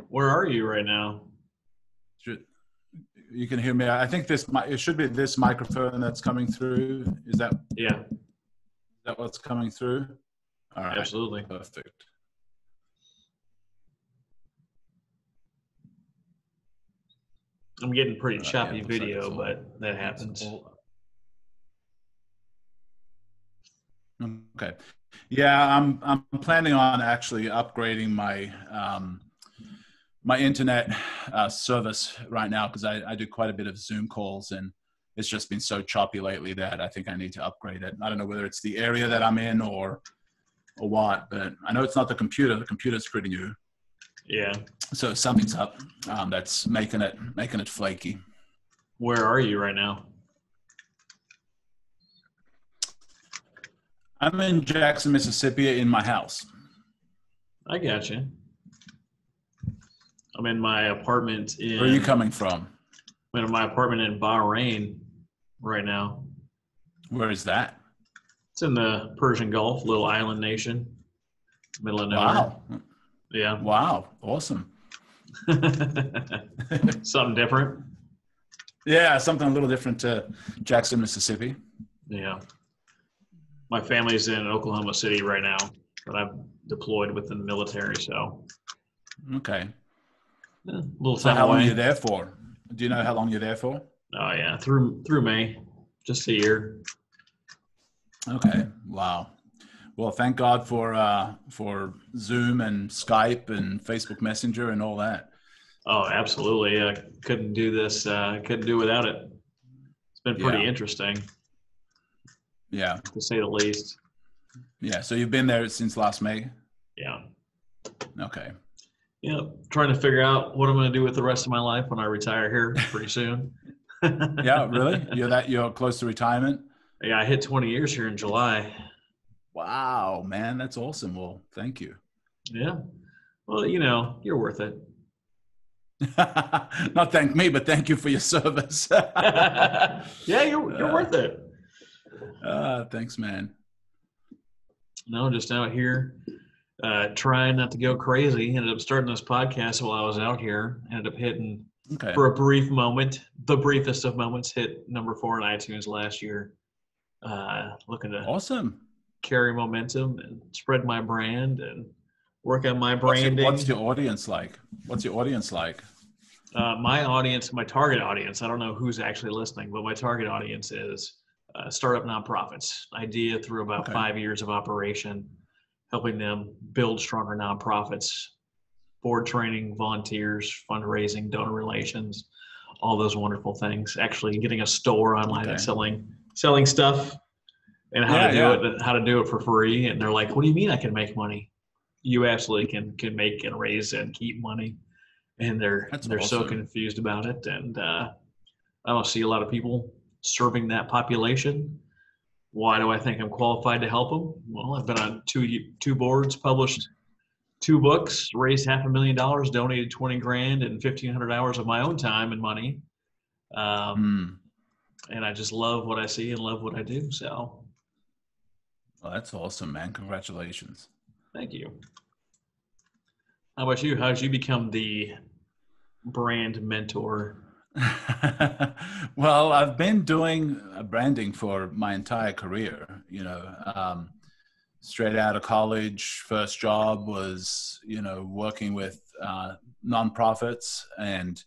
Where are you right now? Should- You can hear me. I think it should be this microphone that's coming through. Is Yeah, that what's coming through? All right. absolutely. Perfect. I'm getting pretty All right, choppy yeah, looks like video, it's all. but that happens. Okay. Yeah, I'm planning on actually upgrading my my internet service right now because I do quite a bit of Zoom calls and it's just been so choppy lately that I think I need to upgrade it. I don't know whether it's the area that I'm in or what, but I know it's not the computer. The computer's pretty new. Yeah. So something's up that's making it flaky. Where are you right now? I'm in Jackson, Mississippi in my house. I got you. I'm in my apartment Where are you coming from? I'm in my apartment in Bahrain right now. Where is that? It's in the Persian Gulf, little island nation, middle of nowhere. Wow. Yeah. Wow. Awesome. Something different. Yeah, something a little different to Jackson, Mississippi. Yeah. My family's in Oklahoma City right now, but I'm deployed within the military, so. Okay. Yeah, a little So time how long away. are you there for? Do you know how long you're there for? Oh yeah, through May, just a year. Okay. Wow. Well, thank God for Zoom and Skype and Facebook Messenger and all that. Oh, absolutely. I couldn't do this. Couldn't do without it. It's been pretty interesting, Yeah. to say the least. Yeah. So you've been there since last May? Yeah. Okay. Yeah. Trying to figure out what I'm going to do with the rest of my life when I retire here pretty soon. Yeah, really? You're close to retirement? Yeah, I hit 20 years here in July. Wow, man, that's awesome. Well, thank you. Yeah. Well, you're worth it. Not thank me, but thank you for your service. Yeah, you're worth it. Thanks, man. No, just out here trying not to go crazy. Ended up starting this podcast while I was out here. Ended up hitting, for a brief moment, the briefest of moments, hit number 4 on iTunes last year. Looking to awesome carry momentum and spread my brand and work on my branding. What's your audience like? My audience, my target audience, I don't know who's actually listening, but my target audience is startup nonprofits. Idea through about 5 years of operation, helping them build stronger nonprofits, board training, volunteers, fundraising, donor relations, all those wonderful things. Actually getting a store online and selling stuff and how to do it for free. And they're like, what do you mean I can make money? You absolutely can make and raise and keep money. And they're awesome. So confused about it. And I don't see a lot of people serving that population. Why do I think I'm qualified to help them? Well, I've been on two boards, published 2 books, raised $500,000, donated 20 grand and 1,500 hours of my own time and money. And I just love what I see and love what I do. So. Well, that's awesome, man. Congratulations. Thank you. How about you? How did you become the brand mentor? Well, I've been doing branding for my entire career. Straight out of college, first job was, working with nonprofits and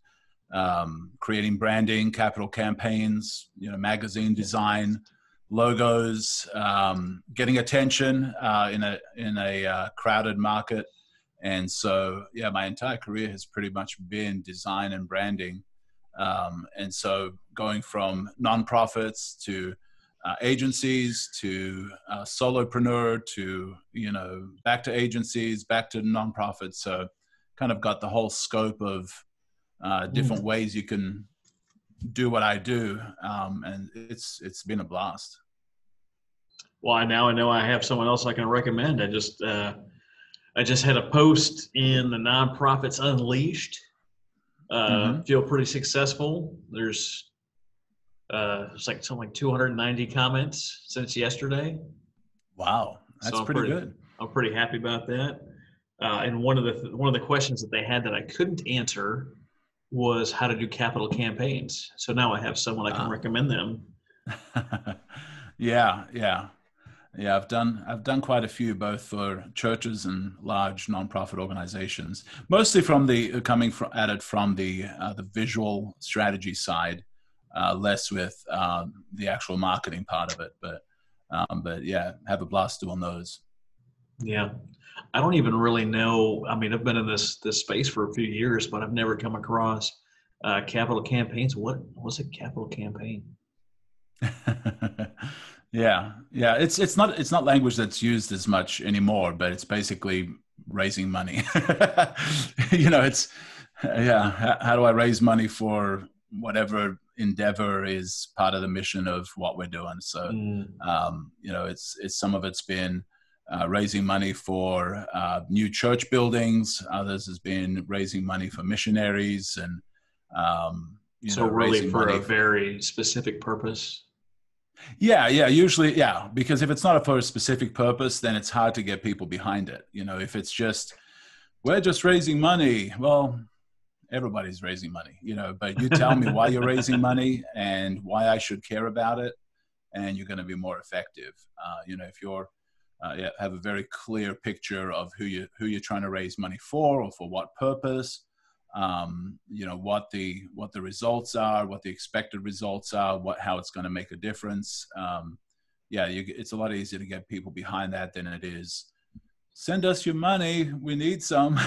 creating branding, capital campaigns, magazine design, logos, getting attention in a crowded market. And so, yeah, my entire career has pretty much been design and branding. And so going from nonprofits to agencies to solopreneur to, back to agencies, back to nonprofits. So kind of got the whole scope of different ways you can do what I do. And it's been a blast. Well, now I know I have someone else I can recommend. I just had a post in the Nonprofits Unleashed. Feel pretty successful. There's it's like something like 290 comments since yesterday. Wow, that's pretty good. I'm pretty happy about that. And one of the questions that they had that I couldn't answer was how to do capital campaigns. So now I have someone I can recommend them. Yeah. I've done quite a few, both for churches and large nonprofit organizations. Mostly from the visual strategy side, less with the actual marketing part of it. But yeah, have a blast doing those. Yeah, I don't even really know. I mean, I've been in this space for a few years, but I've never come across capital campaigns. What was a capital campaign? Yeah. It's not language that's used as much anymore, but it's basically raising money. It's how do I raise money for whatever endeavor is part of the mission of what we're doing. So it's some of it's been raising money for new church buildings. Others has been raising money for missionaries, and so really for a very specific purpose. Yeah, usually, yeah, because if it's not for a specific purpose, then it's hard to get people behind it. If it's just, we're just raising money, well, everybody's raising money, but you tell me why you're raising money and why I should care about it, and you're going to be more effective. If you're have a very clear picture of who you're trying to raise money for, or for what purpose, what the results are, what the expected results are, how it's going to make a difference. It's a lot easier to get people behind that than it is send us your money, we need some.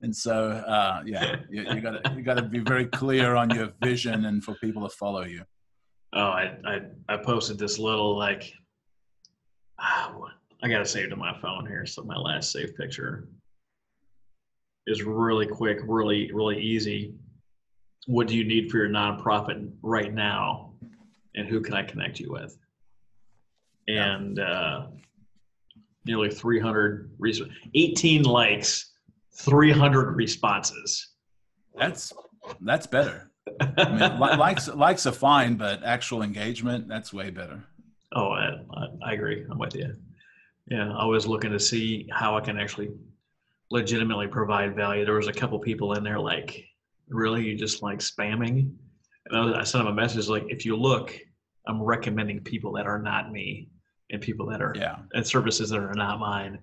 And so you gotta be very clear on your vision and for people to follow you. Oh, I posted this little I gotta save it to my phone here. So my last saved picture is really quick, really, really easy. What do you need for your nonprofit right now? And who can I connect you with? And nearly 300, 18 likes, 300 responses. That's better. I mean, likes are fine, but actual engagement, that's way better. Oh, I agree. I'm with you. Yeah, I was looking to see how I can actually legitimately provide value. There was a couple people in there like, really, you just like spamming? And I sent them a message like, if you look, I'm recommending people that are not me and people that are and services that are not mine.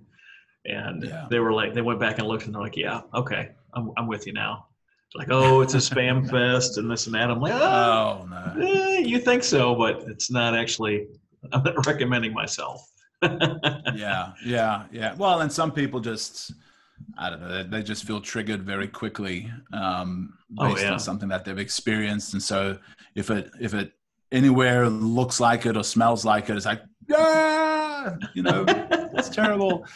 And they were like, they went back and looked and they're like, yeah, okay, I'm with you now. It's like, oh, it's a spam fest and this and that. I'm like, oh no. You think so, but it's not actually. I'm not recommending myself. Yeah. Well, and some people just, I don't know, they just feel triggered very quickly based on something that they've experienced. And so if it anywhere looks like it or smells like it, it's like, it's terrible.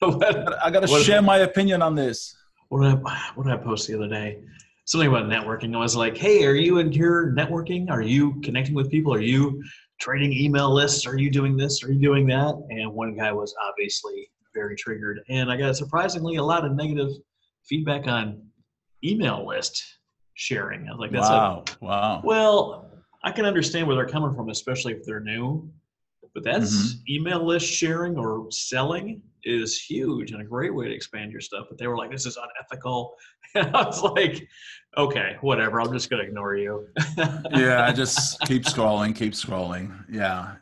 I got to share my opinion on this. What did I post the other day? Something about networking. I was like, hey, are you in here networking? Are you connecting with people? Are you trading email lists? Are you doing this? Are you doing that? And one guy was obviously very triggered. And I got surprisingly a lot of negative feedback on email list sharing. I was like, that's wow. Well, I can understand where they're coming from, especially if they're new. But that's email list sharing or selling is huge and a great way to expand your stuff. But they were like, this is unethical. And I was like, okay, whatever. I'm just going to ignore you. I just keep scrolling. Yeah.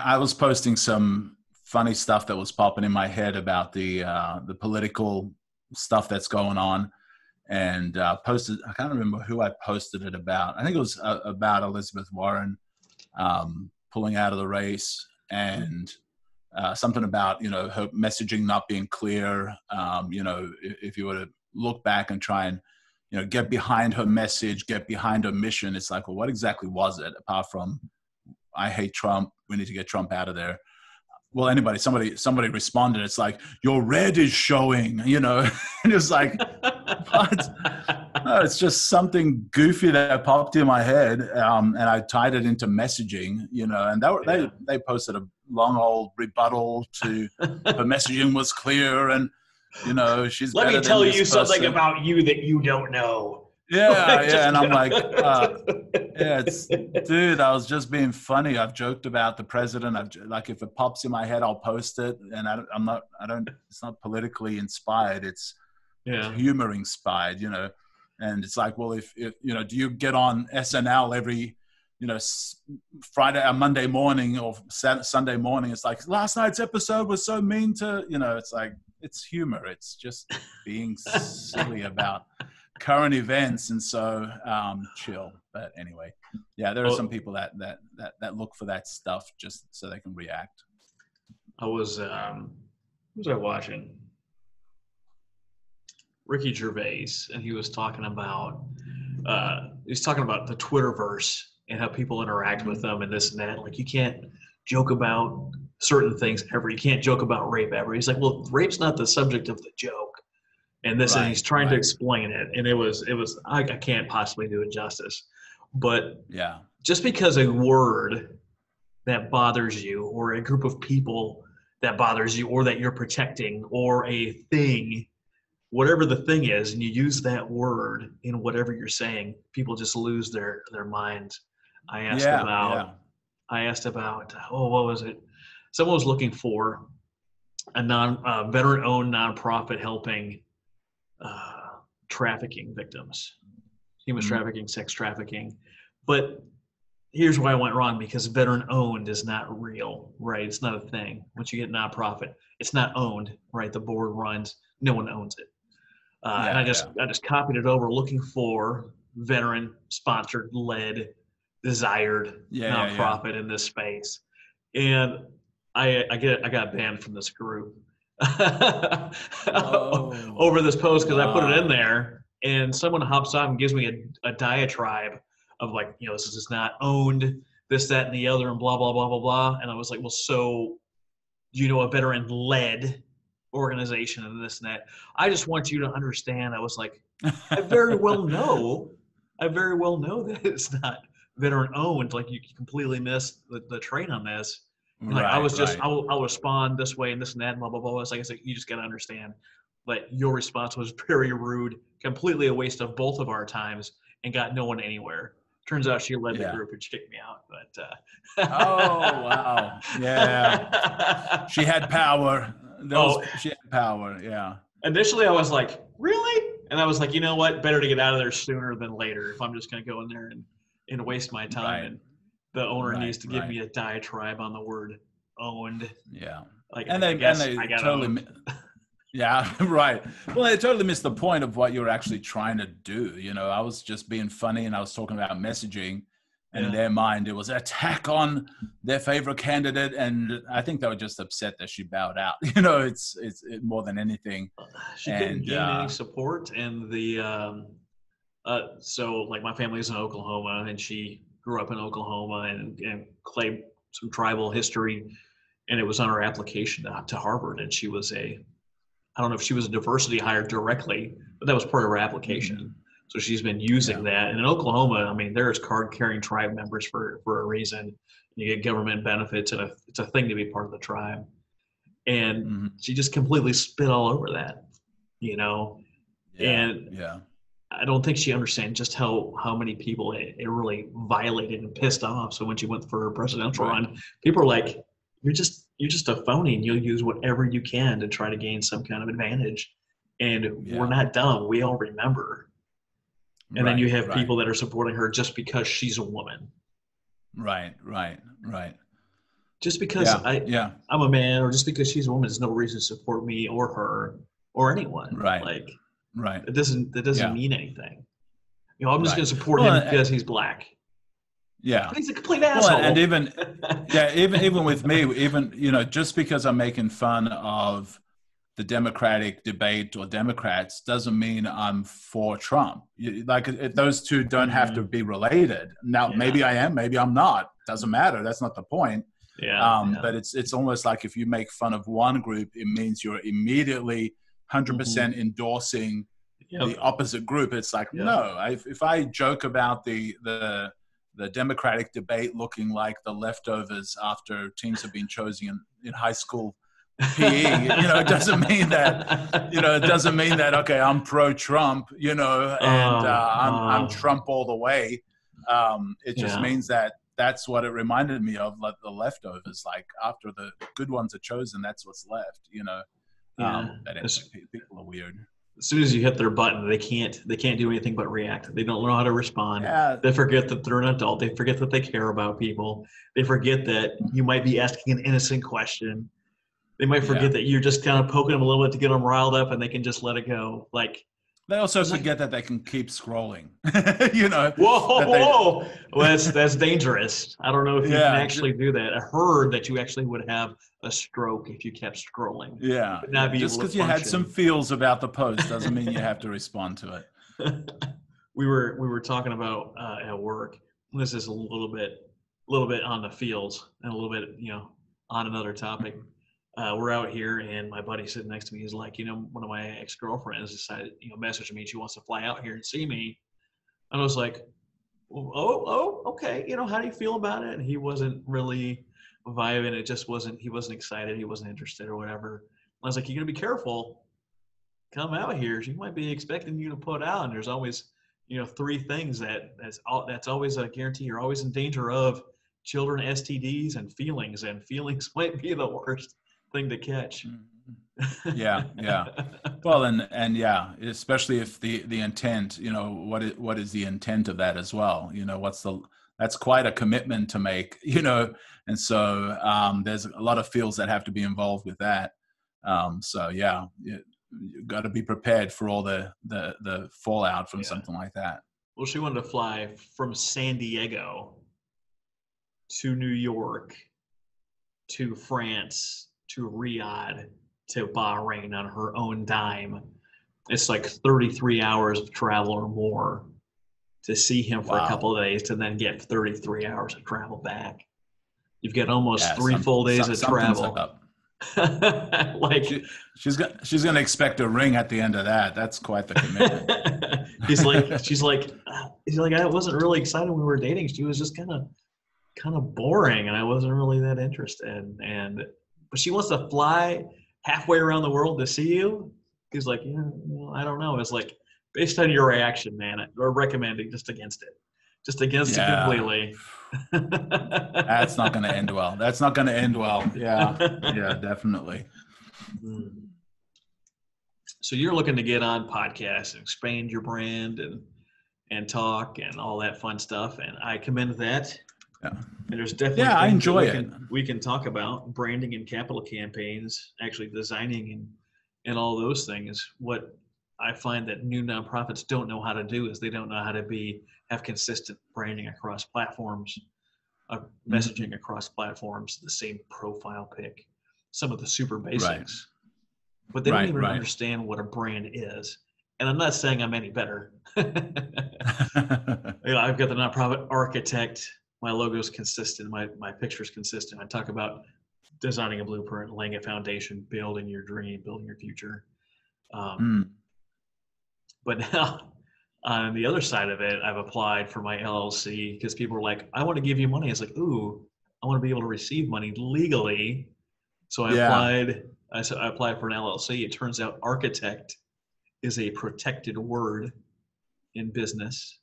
I was posting some funny stuff that was popping in my head about the political stuff that's going on. And posted, I can't remember who I posted it about. I think it was about Elizabeth Warren pulling out of the race, and something about, her messaging not being clear. If you were to look back and try and, get behind her message, get behind her mission, it's like, well, what exactly was it apart from I hate Trump, we need to get Trump out of there? Well, somebody responded, it's like, your red is showing, and it's like, what? No, it's just something goofy that popped in my head, and I tied it into messaging, and they posted a long old rebuttal to her messaging was clear, and she's let me tell you something about you that you don't know. Yeah, and I'm like, Yeah, dude, I was just being funny. I've joked about the president. Like, if it pops in my head, I'll post it. And it's not politically inspired. It's humor inspired, and it's like, well, if do you get on SNL every, Monday morning or Sunday morning? It's like, last night's episode was so mean to, it's like, it's humor. It's just being silly about current events. And so chill. But anyway, yeah, there are some people that look for that stuff just so they can react. I was, who was I watching? Ricky Gervais, and he was talking about the Twitterverse and how people interact with them and this and that. Like, you can't joke about certain things ever. You can't joke about rape ever. He's like, well, rape's not the subject of the joke. And this, and he's trying to explain it. And it was I can't possibly do it justice. But yeah, just because a word that bothers you, or a group of people that bothers you, or that you're protecting, or a thing, whatever the thing is, and you use that word in whatever you're saying, people just lose their minds. I asked about, what was it? Someone was looking for a veteran-owned nonprofit helping trafficking victims, human trafficking, sex trafficking. But here's why I went wrong, because veteran-owned is not real, right? It's not a thing. Once you get nonprofit, it's not owned, right? The board runs, no one owns it. And I just copied it over, looking for veteran-sponsored, led, desired nonprofit in this space, and I got banned from this group over this post because I put it in there, and someone hops on and gives me a diatribe of, like, this is not owned, this, that, and the other, and blah blah blah blah blah. And I was like, well, so a veteran-led organization and this and that. I just want you to understand. I was like, I very well know that it's not veteran owned. Like, you completely missed the train on this. Like, I was just, I'll respond this way and this and that and blah blah blah. It's like, I said, you just got to understand. But your response was very rude, completely a waste of both of our times, and got no one anywhere. Turns out she led the group and she kicked me out. But oh wow, yeah, she had power. She had power, yeah. Initially, I was like, really? And I was like, you know what? Better to get out of there sooner than later if I'm just going to go in there and waste my time. Right. And the owner needs to give me a diatribe on the word owned. Yeah. Like, and they totally, yeah, right. Well, they totally missed the point of what you're actually trying to do. I was just being funny, and I was talking about messaging. And in their mind, it was an attack on their favorite candidate, and I think they were just upset that she bowed out. It's more than anything. She didn't gain any support, and so, like, my family's in Oklahoma, and she grew up in Oklahoma and claimed some tribal history, and it was on her application to Harvard, and she was I don't know if she was a diversity hire directly, but that was part of her application. Mm-hmm. So she's been using that. And in Oklahoma, I mean, there's card-carrying tribe members for a reason. You get government benefits, and it's a thing to be part of the tribe. And she just completely spit all over that, And I don't think she understands just how many people it really violated and pissed off. So when she went for her presidential run, people are like, you're just a phony, and you'll use whatever you can to try to gain some kind of advantage. And we're not dumb. We all remember. And then you have people that are supporting her just because she's a woman. Right. Just because I'm a man, or just because she's a woman, there's no reason to support me or her or anyone. Right. It doesn't mean anything. I'm just going to support him because he's black. Yeah. But he's a complete asshole. And even with me, just because I'm making fun of the Democratic debate or Democrats doesn't mean I'm for Trump. Those two don't have to be related. Now, maybe I am, maybe I'm not. Doesn't matter. That's not the point. But it's almost like if you make fun of one group, it means you're immediately 100% endorsing the opposite group. It's like, no, if I joke about the Democratic debate looking like the leftovers after teams have been chosen in high school PE, it doesn't mean that, okay, I'm pro-Trump, and I'm Trump all the way. It just means that that's what it reminded me of, like the leftovers. Like after the good ones are chosen, that's what's left. But people are weird. As soon as you hit their button, they can't do anything but react. They don't know how to respond. Yeah. They forget that they're an adult. They forget that they care about people. They forget that you might be asking an innocent question. They might forget that you're just kind of poking them a little bit to get them riled up, and they can just let it go. Like they also forget that they can keep scrolling. Whoa! Well, that's dangerous. I don't know if you can actually do that. I heard that you actually would have a stroke if you kept scrolling. Yeah. Just because you had some feels about the post doesn't mean you have to respond to it. We were talking about at work. This is a little bit on the feels and a little bit on another topic. We're out here, and my buddy sitting next to me is like, one of my ex-girlfriends decided, messaged me. She wants to fly out here and see me. And I was like, oh, okay. How do you feel about it? And he wasn't really vibing. It just wasn't. He wasn't excited. He wasn't interested or whatever. I was like, you're gonna be careful. Come out here. She might be expecting you to put out. And there's always, 3 things that's always a guarantee. You're always in danger of children, STDs, and feelings. And feelings might be the worst thing to catch. Yeah. Well, and especially if the intent, what is the intent of that as well? That's quite a commitment to make, and so there's a lot of feels that have to be involved with that. You've got to be prepared for all the fallout from something like that. Well, she wanted to fly from San Diego to New York to France to Riyadh to Bahrain on her own dime. It's like 33 hours of travel or more to see him for a couple of days to then get 33 hours of travel back. You've got almost 3 full days of travel. Like she's gonna expect a ring at the end of that. That's quite the commitment. He's like, I wasn't really excited when we were dating. She was just kind of boring, and I wasn't really that interested. But she wants to fly halfway around the world to see you. He's like, I don't know. It's like, based on your reaction, man, or recommending just against it completely. That's not going to end well. Yeah, definitely. So you're looking to get on podcasts and expand your brand and talk and all that fun stuff, and I commend that. Yeah. And there's definitely I enjoy it. We can talk about branding and capital campaigns, actually designing and all those things. What I find that new nonprofits don't know how to do is they don't know how to have consistent branding across platforms, messaging across platforms, the same profile pic, some of the super basics. But they don't even understand what a brand is. And I'm not saying I'm any better. I've got the nonprofit architect. My logo's consistent. My picture's consistent. I talk about designing a blueprint, laying a foundation, building your dream, building your future. But now, on the other side of it, I've applied for my LLC because people were like, I want to give you money. It's like, ooh, I want to be able to receive money legally. So I applied. I applied for an LLC. It turns out architect is a protected word in business.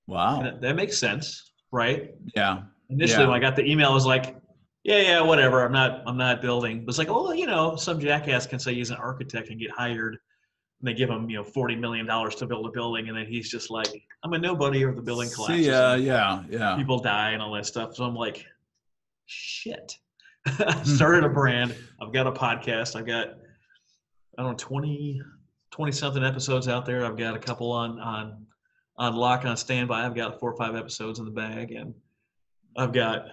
Wow. That makes sense, right? Yeah. Initially, when I got the email, I was like, yeah, whatever. I'm not building. But it's like, some jackass can say he's an architect and get hired. And they give him, $40 million to build a building, and then he's just like, I'm a nobody, or the building collapses. Yeah. People die and all that stuff. So I'm like, shit. Started a brand. I've got a podcast. I've got, 20 something episodes out there. I've got a couple on lock, on standby. I've got 4 or 5 episodes in the bag, and I've got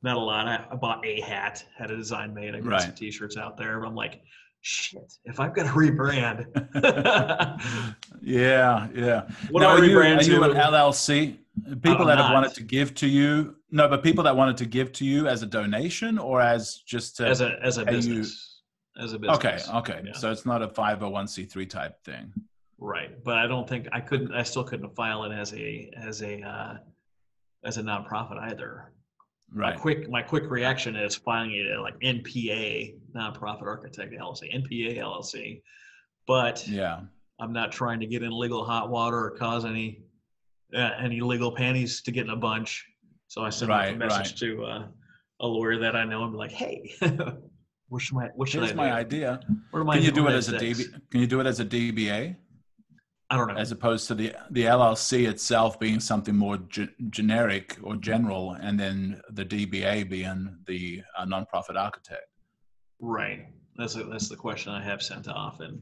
not a lot. I bought a hat, had a design made. I got some t-shirts out there, but I'm like, shit, if I've got to rebrand. Yeah. What now, are you an LLC? People that have wanted to give to you. No, but people that wanted to give to you as a donation or as just as a business. As a business. Okay. Yeah. So it's not a 501c3 type thing. Right. But I don't think I still couldn't file it as a nonprofit either. Right. My quick reaction is filing it at like NPA, Nonprofit Architect LLC, NPA LLC. But I'm not trying to get in legal hot water or cause any any legal panties to get in a bunch. So I sent off a message to a lawyer that I know and be like, hey, what should I Here's do? my idea. What am Can I you do doing it as a Can you do it as a DBA? I don't know. As opposed to the LLC itself being something more generic or general, and then the DBA being the nonprofit architect. Right. That's the question I have sent off. And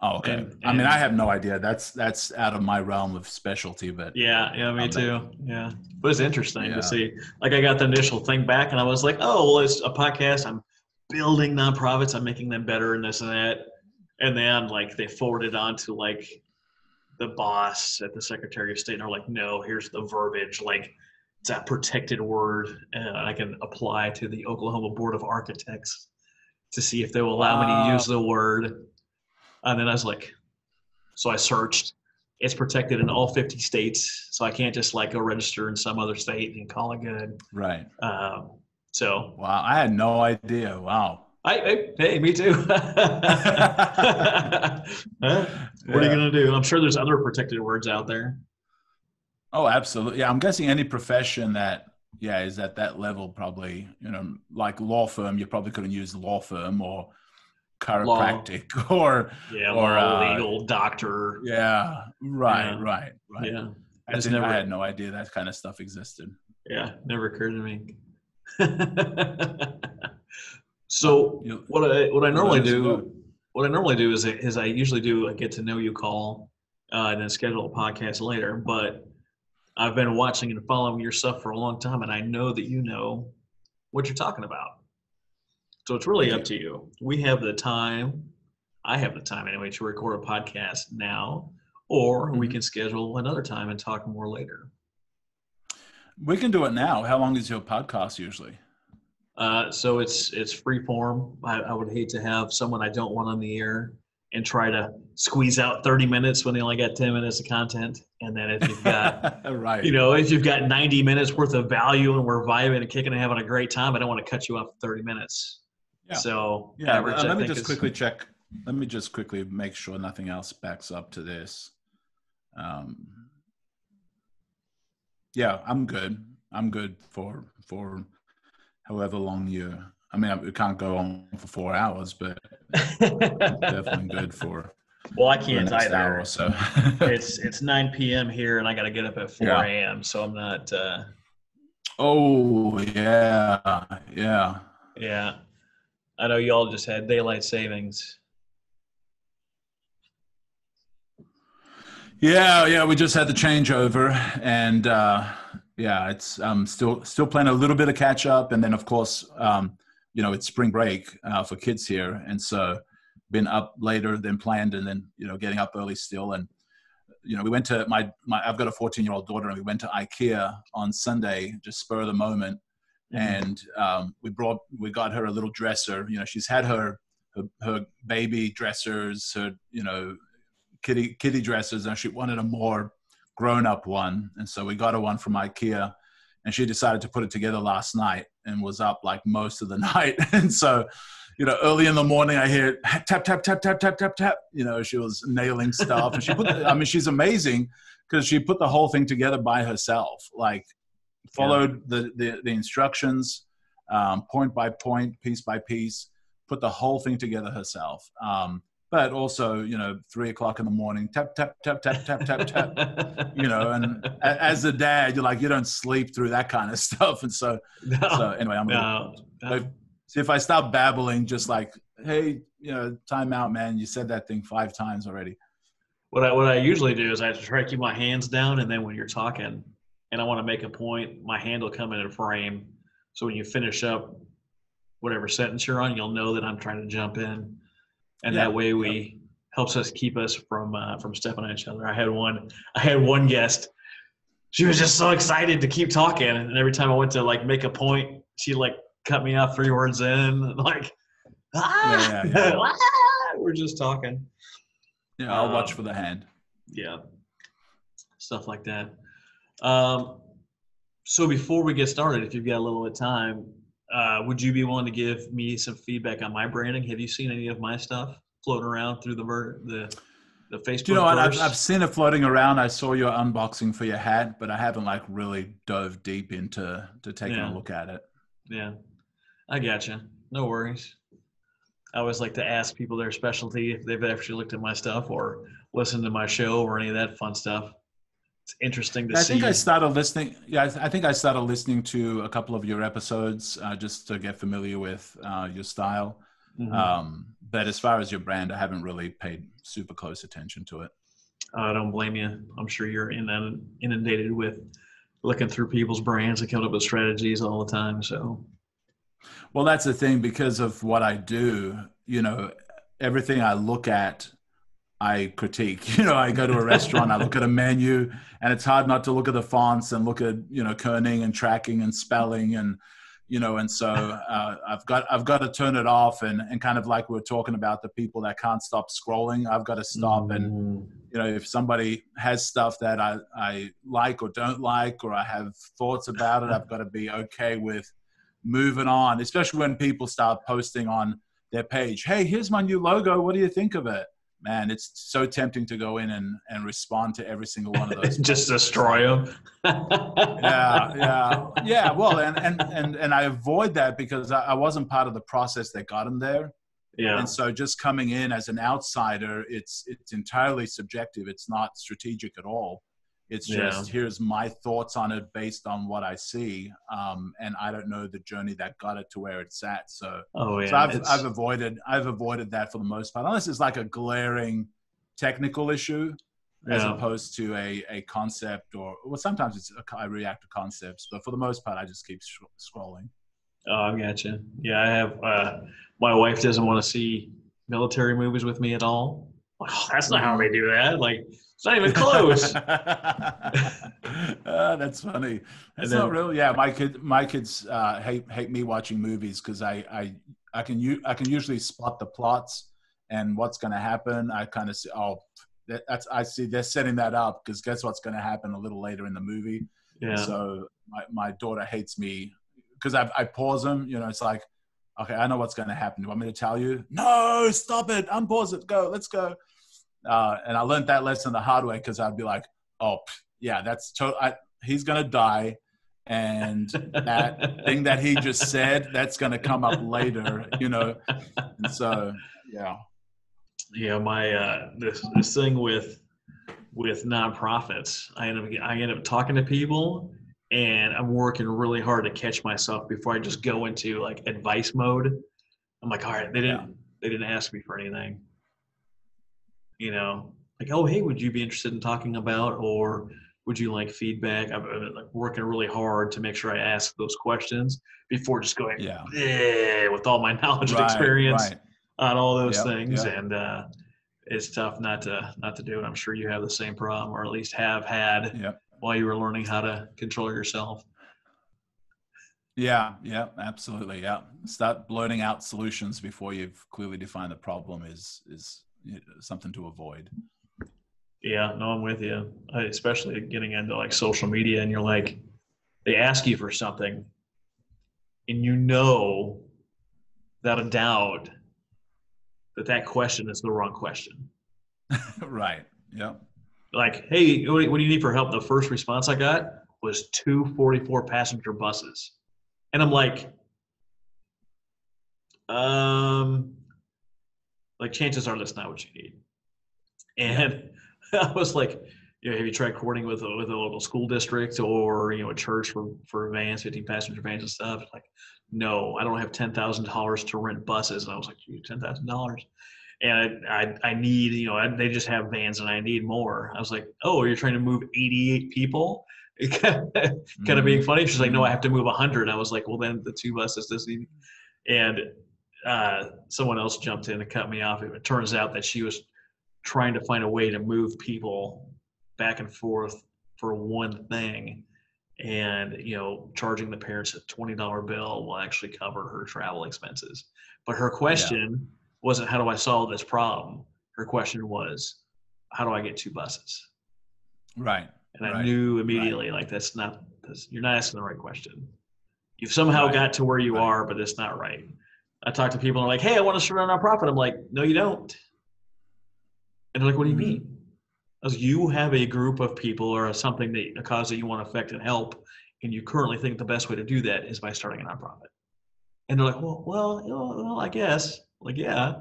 oh, okay. I mean, I have no idea. That's out of my realm of specialty, but yeah, me too. Yeah, but it's interesting to see. Like, I got the initial thing back, and I was like, oh, well, it's a podcast. I'm building nonprofits. I'm making them better, and this and that. And then like they forwarded on to like the boss at the Secretary of State, and they're like, no, here's the verbiage. Like, it's a protected word, and I can apply to the Oklahoma Board of Architects to see if they will allow me to use the word. And then I was like, so I searched. It's protected in all 50 states, so I can't just like go register in some other state and call it good. Right. So. Wow, I had no idea. Wow. Hey, me too. What are you gonna do? I'm sure there's other protected words out there. Oh, absolutely. Yeah, I'm guessing any profession that is at that level, probably, like law firm, you probably couldn't use law firm or chiropractic or legal doctor. Yeah, right. Yeah, I had no idea that kind of stuff existed. Yeah, never occurred to me. So what I normally do is I usually do a get to know you call and then schedule a podcast later. But I've been watching and following your stuff for a long time, and I know that you know what you're talking about. So it's really up to you. We have the time. I have the time anyway to record a podcast now, or we can schedule another time and talk more later. We can do it now. How long is your podcast usually? So it's free form. I would hate to have someone I don't want on the air and try to squeeze out 30 minutes when they only got 10 minutes of content. And then if you've got, if you've got 90 minutes worth of value and we're vibing and kicking and having a great time, I don't want to cut you off 30 minutes. Yeah. So average, let me just quickly check. Let me just quickly make sure nothing else backs up to this. Yeah, I'm good. I'm good for however long we can't go on for 4 hours, but definitely good for. Well, I can't either. Hour or so. It's 9 p.m. here, and I got to get up at 4 a.m. So I'm not. Oh yeah. Yeah, I know y'all just had daylight savings. Yeah, we just had the changeover, and it's still playing a little bit of catch up, and then of course, it's spring break for kids here, and so been up later than planned, and then getting up early still, and we went to I've got a 14-year-old daughter, and we went to IKEA on Sunday, just spur of the moment, and we got her a little dresser. She's had her baby dressers, her kitty dressers, and she wanted a more grown-up one, and so we got her one from IKEA, and she decided to put it together last night and was up like most of the night. And so early in the morning I hear tap tap tap tap tap tap tap. She was nailing stuff, and she she's amazing because she put the whole thing together by herself, like followed the instructions point by point, piece by piece, put the whole thing together herself. But also, 3 o'clock in the morning, tap, tap, tap, tap, tap, tap, tap, and as a dad, you're like, you don't sleep through that kind of stuff. And so anyway, I'm going to see if I stop babbling, just like, hey, time out, man. You said that thing 5 times already. What I usually do is I try to keep my hands down. And then when you're talking and I want to make a point, my hand will come in a frame. So when you finish up whatever sentence you're on, you'll know that I'm trying to jump in. And that way helps us keep us from stepping on each other. I had one guest. She was just so excited to keep talking, and every time I went to like make a point, she like cut me off 3 words in, like we're just talking. Yeah, I'll watch for the hand. Yeah, stuff like that. So before we get started, if you've got a little bit of time, would you be willing to give me some feedback on my branding? Have you seen any of my stuff floating around through the the Do you know Facebook what? I've verse. seen it floating around. I saw your unboxing for your hat, but I haven't like really dove deep into to taking a Yeah, look at it. yeah, I gotcha. No worries. I always like to ask people their specialty if they've actually looked at my stuff or listened to my show or any of that fun stuff. It's interesting to I think I see. started listening. Yeah, I think I started listening to a couple of your episodes just to get familiar with your style. Mhm. But as far as your brand, I haven't really paid super close attention to it. I don't blame you. I'm sure you're inundated with looking through people's brands and coming up with strategies all the time. So, Well, that's the thing because of what I do. Everything I look at I critique. I go to a restaurant, I look at a menu, and it's hard not to look at the fonts and look at kerning and tracking and spelling and so I've got to turn it off and kind of like we were talking about the people that can't stop scrolling. I've got to stop and if somebody has stuff that I like or don't like or I have thoughts about it, I've got to be okay with moving on. Especially when people start posting on their page, "Hey, here's my new logo. What do you think of it?" Man, it's so tempting to go in and respond to every single one of those just posts. destroy them. Yeah. Well, and I avoid that because I wasn't part of the process that got him there. Yeah. And so just coming in as an outsider, it's entirely subjective. It's not strategic at all. It's just here's my thoughts on it based on what I see, and I don't know the journey that got it to where it's at. So, I've avoided that for the most part, unless it's like a glaring technical issue, as opposed to a concept sometimes I react to concepts, but for the most part, I just keep scrolling. Oh, I gotcha. Yeah, I have. My wife doesn't want to see military movies with me at all. Oh, that's not how they do that. Like, it's not even close. That's funny. That's not real. Yeah, my kids hate me watching movies because I can usually spot the plots and what's going to happen. I kind of see, I see they're setting that up because guess what's going to happen a little later in the movie. Yeah. And so my daughter hates me because I pause them. It's like, okay, I know what's going to happen. Do you want me to tell you? No, stop it. Unpause it. Go. Let's go. And I learned that lesson the hard way because I'd be like, oh, yeah, he's going to die. And that thing that he just said, that's going to come up later, And so, yeah. Yeah, my this thing with nonprofits, I end up talking to people, and I'm working really hard to catch myself before I just go into like advice mode. I'm like, all right, they didn't ask me for anything, like, oh, hey, would you be interested in talking about, or would you like feedback? I've been like working really hard to make sure I ask those questions before just going with all my knowledge and experience on all those things. And it's tough not to do it. I'm sure you have the same problem, or at least have had while you were learning how to control yourself. Yeah, absolutely. Yeah. Start blurting out solutions before you've clearly defined the problem is something to avoid. Yeah, no, I'm with you. Especially getting into like social media, and you're like, they ask you for something, and without a doubt that question is the wrong question. Right. Yeah. Like, hey, what do you need for help? The first response I got was 244 passenger buses. And I'm like, chances are that's not what you need. And I was like, have you tried coordinating with a local school district or, a church for vans, 15 passenger vans and stuff? Like, no, I don't have $10,000 to rent buses. And I was like, $10,000. And I need, they just have vans and I need more. I was like, oh, you're trying to move 88 people? Kind of being funny. She's like, no, I have to move 100. I was like, well, then the 2 buses this evening. And someone else jumped in and cut me off. It turns out that she was trying to find a way to move people back and forth for one thing. And, charging the parents a $20 bill will actually cover her travel expenses. But her question wasn't, how do I solve this problem? Her question was, how do I get 2 buses? Right. And I knew immediately, you're not asking the right question. You've somehow got to where you are, but it's not right. I talk to people and they're like, hey, I want to start a nonprofit. I'm like, no, you don't. And they're like, what do you mean? I was, you have a group of people or something that a cause that you want to affect and help, and you currently think the best way to do that is by starting a nonprofit. And they're like, well, I guess. Like, yeah,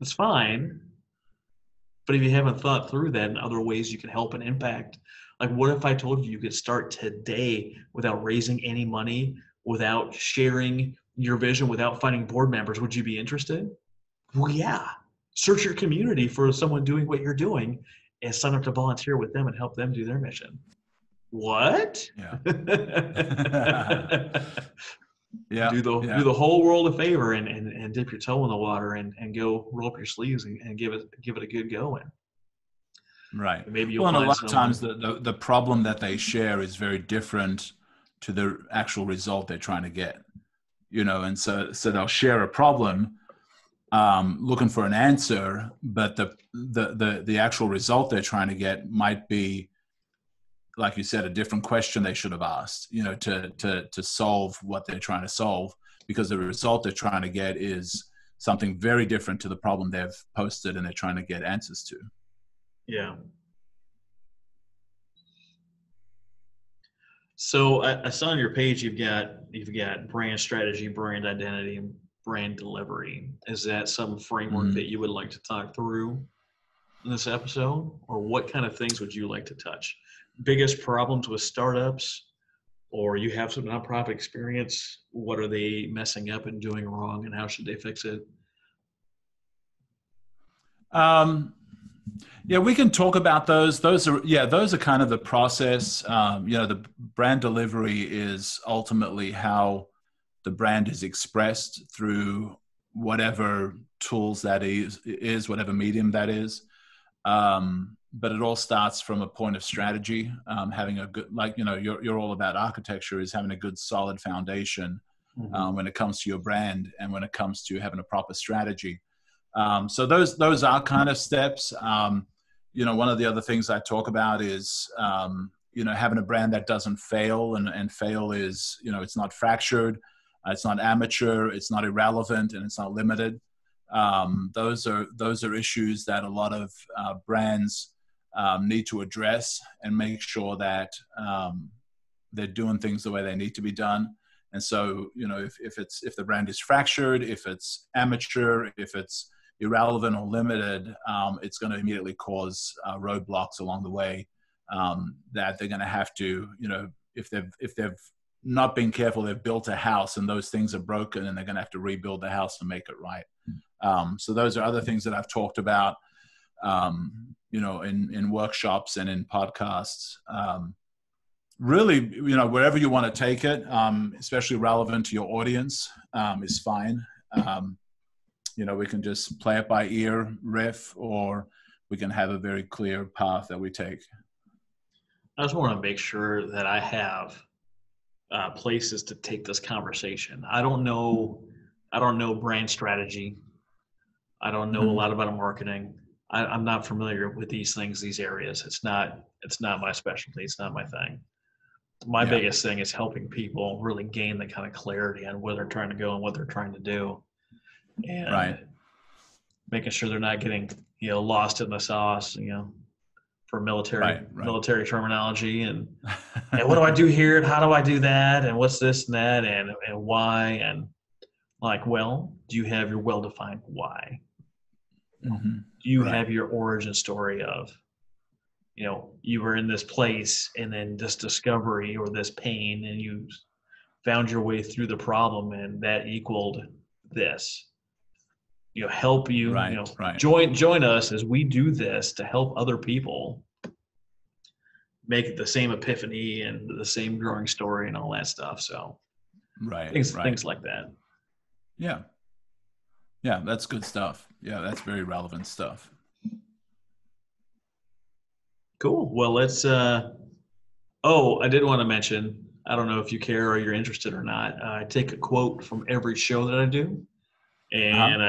that's fine. But if you haven't thought through that and other ways you can help and impact, like what if I told you you could start today without raising any money, without sharing your vision, without finding board members? Would you be interested? Well, yeah. Search your community for someone doing what you're doing and sign up to volunteer with them and help them do their mission. What? Yeah. Do the whole world a favor and dip your toe in the water and go roll up your sleeves and give it a good go. And right. Maybe you'll and a find lot of someone. times the problem that they share is very different to the actual result they're trying to get, and so they'll share a problem looking for an answer, but the actual result they're trying to get might be, like you said, a different question they should have asked, to solve what they're trying to solve, because the result they're trying to get is something very different to the problem they've posted and they're trying to get answers to. Yeah. So I saw on your page you've got brand strategy, brand identity, and brand delivery. Is that some framework that you would like to talk through in this episode, or what kind of things would you like to touch? Biggest problems with startups, or you have some nonprofit experience, what are they messing up and doing wrong, and how should they fix it? Yeah, we can talk about those. Those are kind of the process. The brand delivery is ultimately how the brand is expressed through whatever tools that is whatever medium that is. But it all starts from a point of strategy. Having a good, you're all about architecture, is having a good solid foundation when it comes to your brand and when it comes to having a proper strategy. So those are kind of steps. One of the other things I talk about is, having a brand that doesn't fail, and fail is, it's not fractured, it's not amateur, it's not irrelevant, and it's not limited. Those are issues that a lot of brands need to address and make sure that they're doing things the way they need to be done. And so, if the brand is fractured, if it's amateur, if it's irrelevant or limited, it's going to immediately cause roadblocks along the way that they're going to have to, if they've not been careful, they've built a house and those things are broken, and they're going to have to rebuild the house to make it right. So those are other things that I've talked about, in workshops and in podcasts. Really, wherever you want to take it, especially relevant to your audience, is fine. We can just play it by ear, riff, or we can have a very clear path that we take. I just want to make sure that I have places to take this conversation. I don't know brand strategy. I don't know a lot about marketing. I'm not familiar with these things, these areas. It's not my specialty. It's not my thing. My biggest thing is helping people really gain the kind of clarity on where they're trying to go and what they're trying to do. And making sure they're not getting, lost in the sauce, for military terminology and what do I do here and how do I do that and what's this and that and why, and do you have your well-defined why? Do you have your origin story of, you were in this place and then this discovery or this pain and you found your way through the problem and that equaled this? Help you, join us as we do this to help other people make the same epiphany and the same growing story and all that stuff. So things like that. Yeah. Yeah. That's good stuff. Yeah. That's very relevant stuff. Cool. Well, let's, I did want to mention, I don't know if you care or you're interested or not. I take a quote from every show that I do. And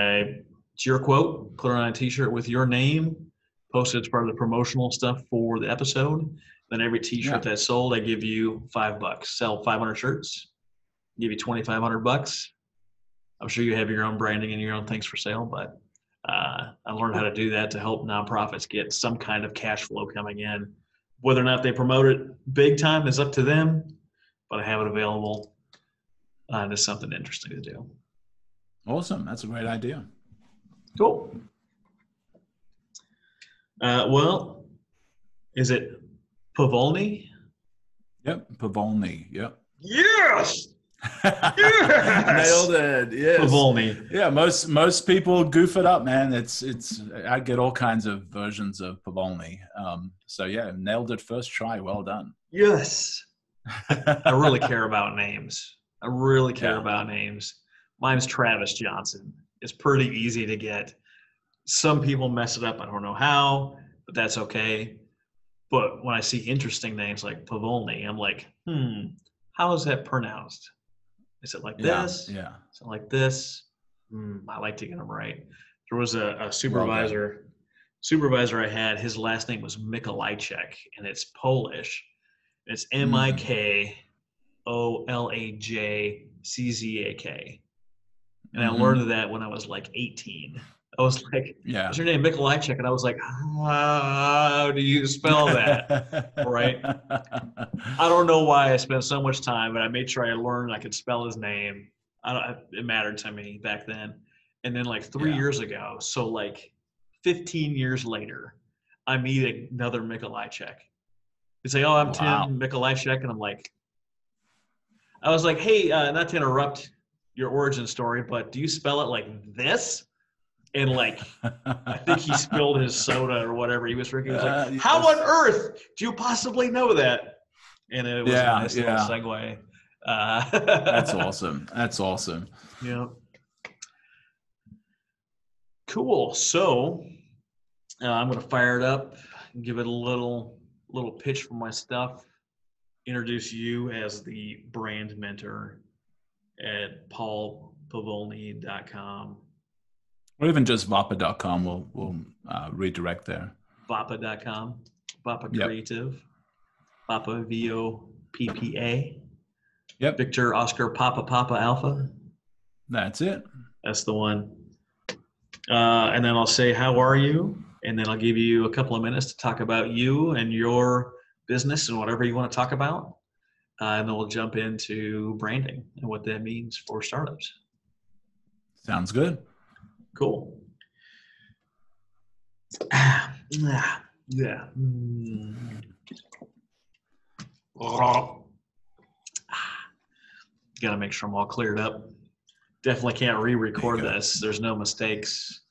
it's your quote, put it on a t-shirt with your name, post it as part of the promotional stuff for the episode. Then every t-shirt that's sold, I give you $5. Sell 500 shirts, give you $2,500. I'm sure you have your own branding and your own things for sale, but I learned how to do that to help nonprofits get some kind of cash flow coming in. Whether or not they promote it big time is up to them, but I have it available. It's something interesting to do. Awesome. That's a great idea. Cool. Well, is it Povolni? Yep. Povolni. Yep. Yes. Yes. Nailed it. Yes. Povolni. Yeah. Most people goof it up, man. I get all kinds of versions of Povolni. So yeah, nailed it first try. Well done. Yes. I really care about names. I really care Yeah. about names. Mine's Travis Johnson. It's pretty easy to get. Some people mess it up. I don't know how, but that's okay. But when I see interesting names like Pavolni, I'm like, how is that pronounced? Is it like this? Yeah. Is it like this? I like to get them right. There was a supervisor I had. His last name was Mikolajczyk, and it's Polish. It's Mikolajczak. And I learned that when I was like 18. I was like, "Is your name Mikolajczyk?" And I was like, "How do you spell that?" Right? I don't know why I spent so much time, but I made sure I learned I could spell his name. It mattered to me back then. And then like 3 years ago, so like 15 years later, I meet another Mikolajczyk. They say, "Oh, I'm Tim Mikolajczyk," and I was like, "Hey, not to interrupt your origin story, but do you spell it like this?" And like, I think he spilled his soda or whatever he was drinking. He was like, "How on earth do you possibly know that?" And it was a nice little segue. That's awesome. That's awesome. Yeah. Cool. So I'm going to fire it up, give it a little pitch for my stuff, introduce you as the brand mentor at paulpavolni.com. Or even just Voppa.com. We'll redirect there. Voppa.com. Voppa Creative. Voppa, VOPPA. Yep. Victor Oscar Papa Alpha. That's it. That's the one. And then I'll say, how are you? And then I'll give you a couple of minutes to talk about you and your business and whatever you want to talk about. And then we'll jump into branding and what that means for startups. Sounds good. Cool. Yeah. Got to make sure I'm all cleared up. Definitely can't re-record this. There's no mistakes.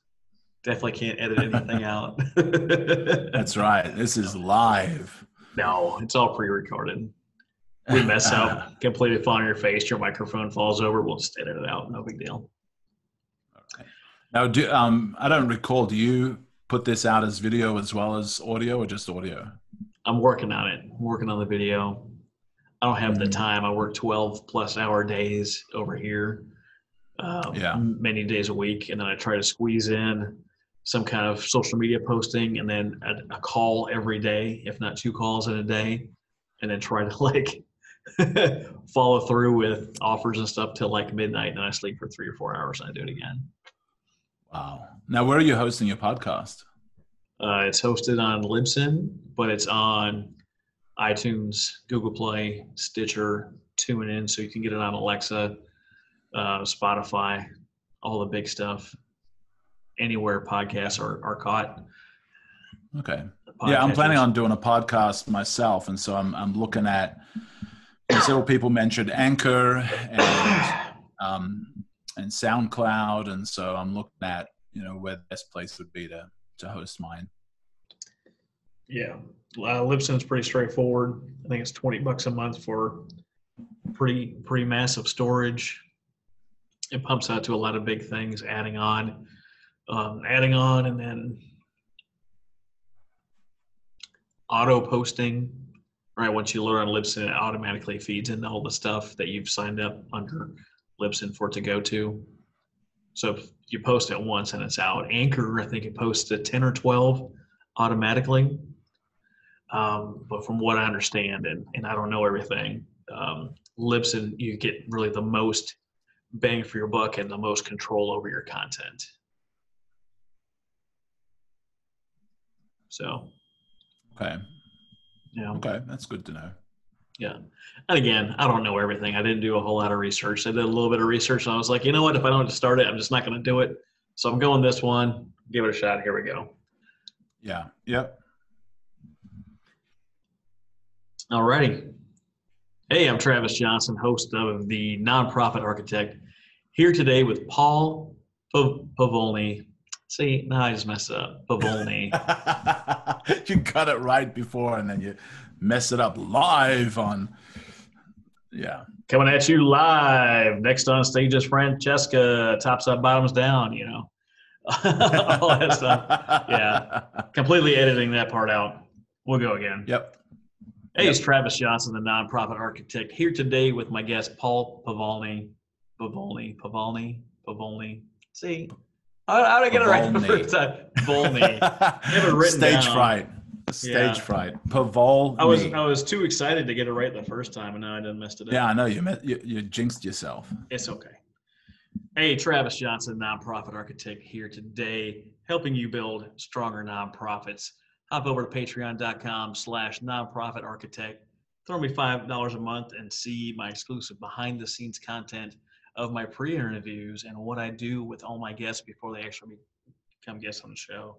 Definitely can't edit anything out. That's right. This is live. No, it's all pre-recorded. We mess up, completely fall on your face, your microphone falls over, we'll just edit it out. No big deal. Okay. Now, I don't recall, do you put this out as video as well as audio or just audio? I'm working on it. I'm working on the video. I don't have the time. I work 12-plus-hour days over here, many days a week, and then I try to squeeze in some kind of social media posting and then a call every day, if not 2 calls in a day, and then try to like follow through with offers and stuff till like midnight, and then I sleep for 3 or 4 hours and I do it again. Wow. Now, where are you hosting your podcast? It's hosted on Libsyn, but it's on iTunes, Google Play, Stitcher, TuneIn, so you can get it on Alexa, Spotify, all the big stuff, anywhere podcasts are caught. Okay. Yeah, I'm planning on doing a podcast myself, and so I'm looking at several people mentioned Anchor and SoundCloud, and so I'm looking at where the best place would be to host mine. Yeah, Libsyn's pretty straightforward. I think it's $20 a month for pretty massive storage. It pumps out to a lot of big things, adding on, and then auto posting. Right, once you load on Libsyn, it automatically feeds in all the stuff that you've signed up under Libsyn for it to go to. So if you post it once and it's out. Anchor, I think it posts to 10 or 12 automatically. But from what I understand, and I don't know everything, Libsyn, you get really the most bang for your buck and the most control over your content. So, Okay. yeah. Okay. That's good to know. Yeah. And again, I don't know everything. I didn't do a whole lot of research. I did a little bit of research and I was like, you know what? If I don't start it, I'm just not going to do it. So I'm going this one. Give it a shot. Here we go. Yeah. Yep. All righty. Hey, I'm Travis Johnson, host of the Nonprofit Architect, here today with Paul Pavolni. See, now I just messed it up. Pavolni. You got it right before and then you mess it up live on. Yeah. Coming at you live. Next on stage is Francesca, tops up, bottoms down, you know. All that stuff. Yeah. Completely editing that part out. We'll go again. Yep. Hey, it's Travis Johnson, the Nonprofit Architect, here today with my guest, Paul Pavolni. Pavolni. See, how did I get it right the first time? Pavolni. Have it written Stage down. fright. Stage fright. Pavolni. I was too excited to get it right the first time, and now I done messed it up. Yeah, I know. You jinxed yourself. It's okay. Hey, Travis Johnson, Nonprofit Architect, here today, helping you build stronger nonprofits. Hop over to patreon.com/nonprofitarchitect. Throw me $5 a month and see my exclusive behind the scenes content of my pre-interviews and what I do with all my guests before they actually become guests on the show.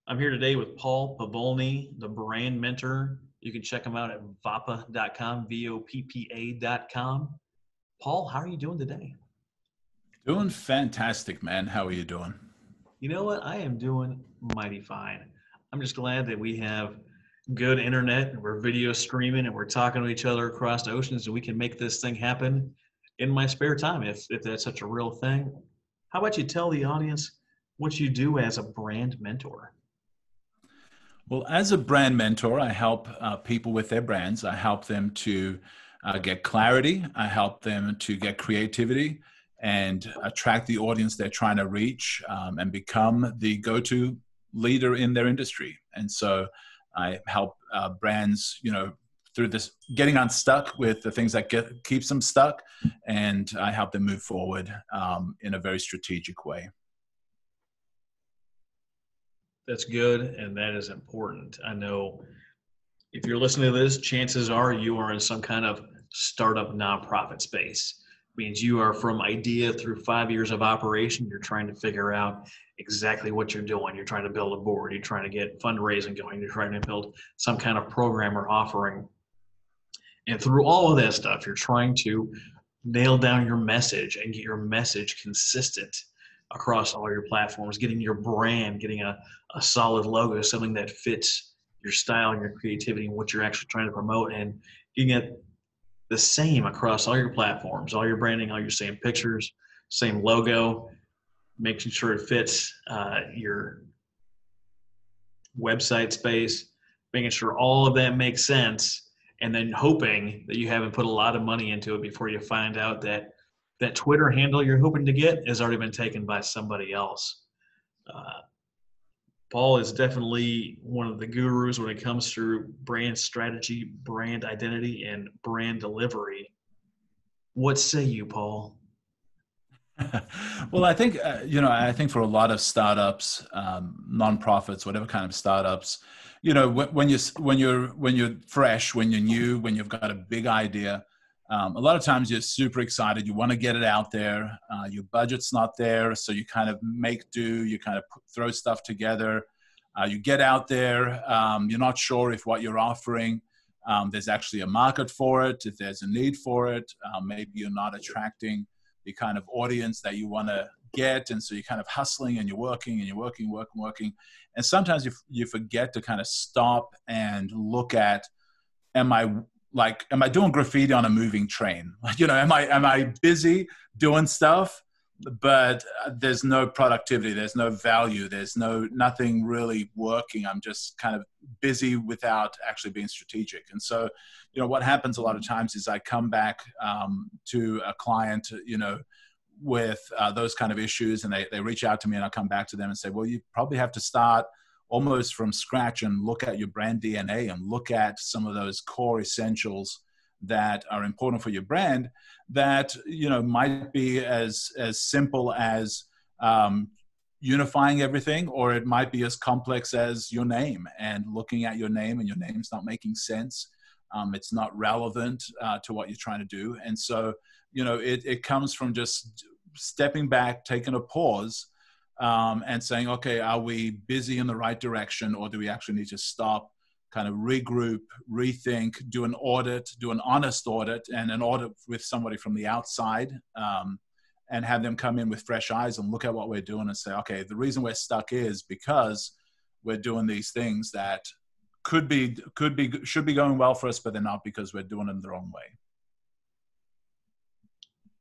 I'm here today with Paul Pavolni, the brand mentor. You can check him out at voppa.com, VOPPA.com. Paul, how are you doing today? Doing fantastic, man. How are you doing? You know what? I am doing mighty fine. I'm just glad that we have good internet and we're video streaming and we're talking to each other across the oceans and we can make this thing happen in my spare time if that's such a real thing. How about you tell the audience what you do as a brand mentor? Well, as a brand mentor, I help people with their brands. I help them to get clarity. I help them to get creativity and attract the audience they're trying to reach and become the go-to leader in their industry. And so I help brands, through this getting unstuck with the things that keeps them stuck, and I help them move forward in a very strategic way. That's good, and that is important. I know if you're listening to this, chances are you are in some kind of startup nonprofit space. Means you are from idea through 5 years of operation. You're trying to figure out exactly what you're doing. You're trying to build a board. You're trying to get fundraising going. You're trying to build some kind of program or offering. And through all of that stuff, you're trying to nail down your message and get your message consistent across all your platforms, getting your brand, getting a solid logo, something that fits your style and your creativity and what you're actually trying to promote, and getting it the same across all your platforms, all your branding, all your same pictures, same logo, making sure it fits your website space, making sure all of that makes sense, and then hoping that you haven't put a lot of money into it before you find out that that Twitter handle you're hoping to get has already been taken by somebody else. Paul is definitely one of the gurus when it comes to brand strategy, brand identity, and brand delivery. What say you, Paul? Well, I think, I think for a lot of startups, nonprofits, whatever kind of startups, when you're fresh, when you're new, when you've got a big idea, a lot of times you're super excited. You want to get it out there. Your budget's not there, so you kind of make do. You kind of throw stuff together. You get out there. You're not sure if what you're offering, there's actually a market for it, if there's a need for it. Maybe you're not attracting the kind of audience that you want to get, and so you're kind of hustling and you're working and you're working. And sometimes you forget to kind of stop and look at, am I doing graffiti on a moving train? Am I busy doing stuff, but there's no productivity, there's no value, there's nothing really working. I'm just kind of busy without actually being strategic. And so, what happens a lot of times is I come back to a client, with those kind of issues, and they reach out to me, and I'll come back to them and say, well, you probably have to start almost from scratch and look at your brand DNA and look at some of those core essentials that are important for your brand that, might be as simple as unifying everything, or it might be as complex as your name and looking at your name and your name's not making sense. It's not relevant to what you're trying to do. And so, it comes from just stepping back, taking a pause, and saying, okay, are we busy in the right direction, or do we actually need to stop, kind of regroup, rethink, do an audit, do an honest audit, and an audit with somebody from the outside, and have them come in with fresh eyes and look at what we're doing and say, okay, the reason we're stuck is because we're doing these things that should be going well for us, but they're not, because we're doing them the wrong way.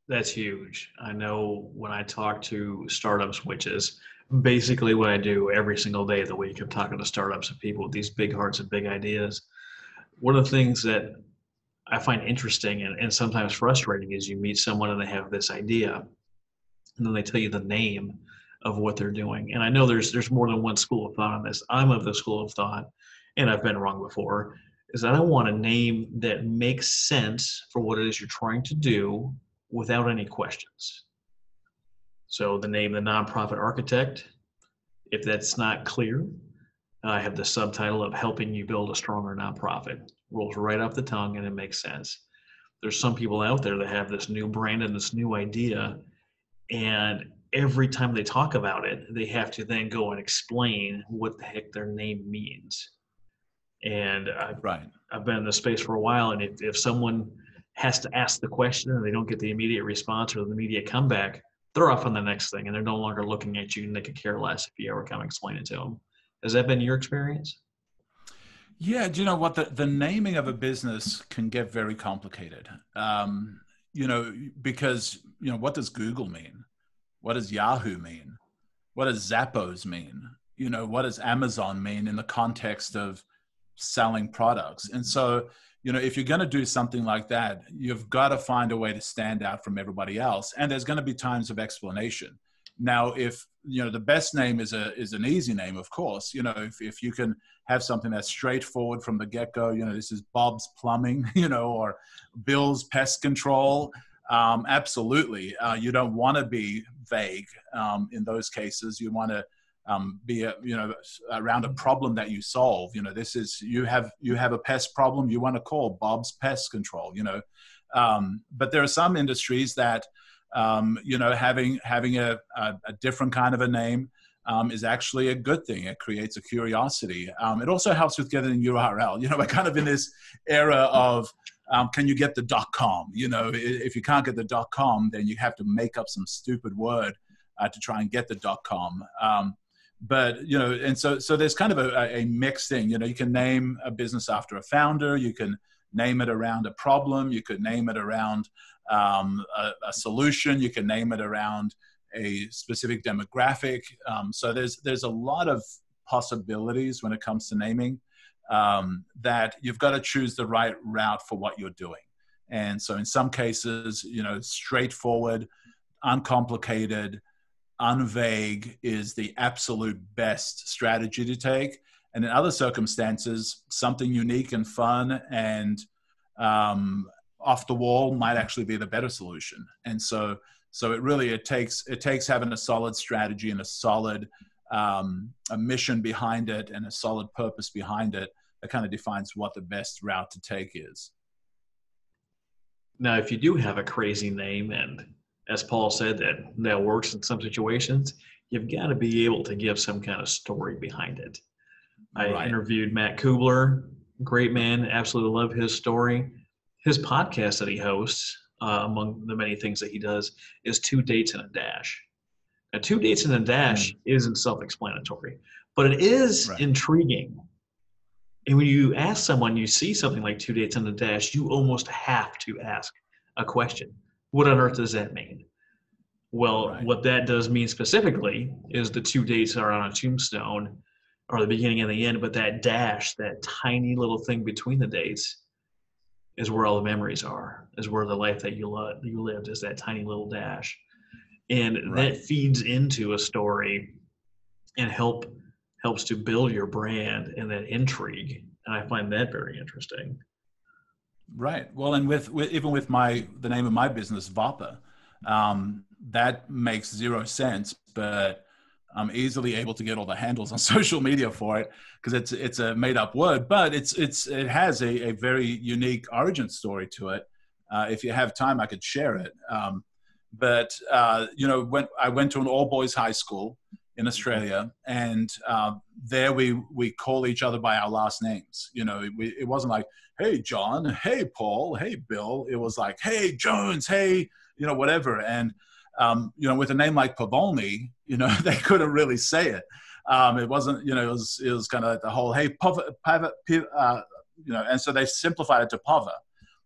That's huge. I know when I talk to startups, which is basically what I do every single day of the week, I'm talking to startups and people with these big hearts and big ideas. One of the things that I find interesting and sometimes frustrating is you meet someone and they have this idea, and then they tell you the name of what they're doing. And I know there's more than one school of thought on this. I'm of the school of thought, and I've been wrong before, is that I want a name that makes sense for what it is you're trying to do without any questions. So the name, the nonprofit architect, if that's not clear, I have the subtitle of helping you build a stronger nonprofit. Rolls right off the tongue and it makes sense. There's some people out there that have this new brand and this new idea, and every time they talk about it, they have to then go and explain what the heck their name means. And I've been in this space for a while, and if someone has to ask the question and they don't get the immediate response or the immediate comeback, they're off on the next thing, and they're no longer looking at you, and they could care less if you ever come explain it to them. Has that been your experience? Yeah, do you know what? The naming of a business can get very complicated. Because what does Google mean? What does Yahoo mean? What does Zappos mean? What does Amazon mean in the context of selling products? And so, if you're going to do something like that, you've got to find a way to stand out from everybody else. And there's going to be times of explanation. Now, if, the best name is an easy name, of course, if you can have something that's straightforward from the get-go, this is Bob's Plumbing, or Bill's Pest Control. Absolutely. You don't want to be vague in those cases. You want to be around a problem that you solve. This is, you have a pest problem, you want to call Bob's Pest Control. But there are some industries that having a different kind of a name is actually a good thing. It creates a curiosity. It also helps with getting URL. We're kind of in this era of can you get the .com? If you can't get the .com, then you have to make up some stupid word to try and get the .com. But, and so there's kind of a mixed thing. You can name a business after a founder. You can name it around a problem. You could name it around a solution. You can name it around a specific demographic. So there's a lot of possibilities when it comes to naming that you've got to choose the right route for what you're doing. And so in some cases, straightforward, uncomplicated, unvague is the absolute best strategy to take. And in other circumstances, something unique and fun and off the wall might actually be the better solution. And so it takes having a solid strategy and a solid a mission behind it and a solid purpose behind it that kind of defines what the best route to take is. Now, if you do have a crazy name, and as Paul said, that works in some situations, you've got to be able to give some kind of story behind it. I interviewed Matt Kubler, great man, absolutely love his story. His podcast that he hosts, among the many things that he does, is 2 Dates and a Dash. Now, 2 Dates and a Dash isn't self-explanatory, but it is intriguing. And when you ask someone, you see something like 2 Dates and a Dash, you almost have to ask a question. What on earth does that mean? Well, what that does mean specifically is the 2 dates are on a tombstone, or the beginning and the end, but that dash, that tiny little thing between the dates, is where all the memories are, is where the life that you lived is that tiny little dash. And that feeds into a story and helps to build your brand and that intrigue. And I find that very interesting. Right. Well, and with even with the name of my business, Voppa, that makes zero sense. But I'm easily able to get all the handles on social media for it because it's a made up word, but it has a very unique origin story to it. If you have time, I could share it. When I went to an all boys high school in Australia, and there we call each other by our last names. It wasn't like, hey, John, hey, Paul, hey, Bill. It was like, hey, Jones, hey, whatever. And, with a name like Povolni, they couldn't really say it. It wasn't, it was kind of like the whole, hey, and so they simplified it to Pava.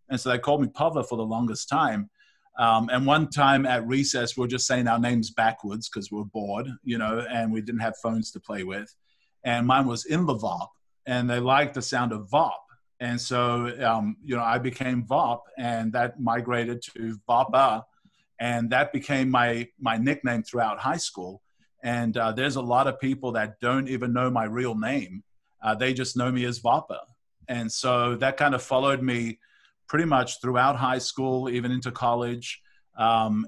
And so they called me Pava for the longest time. And one time at recess, we were just saying our names backwards because we were bored, and we didn't have phones to play with. And mine was in the Vop, and they liked the sound of Vop. And so, I became Vop, and that migrated to Voppa, and that became my nickname throughout high school. And there's a lot of people that don't even know my real name. They just know me as Voppa. And so that kind of followed me pretty much throughout high school, even into college.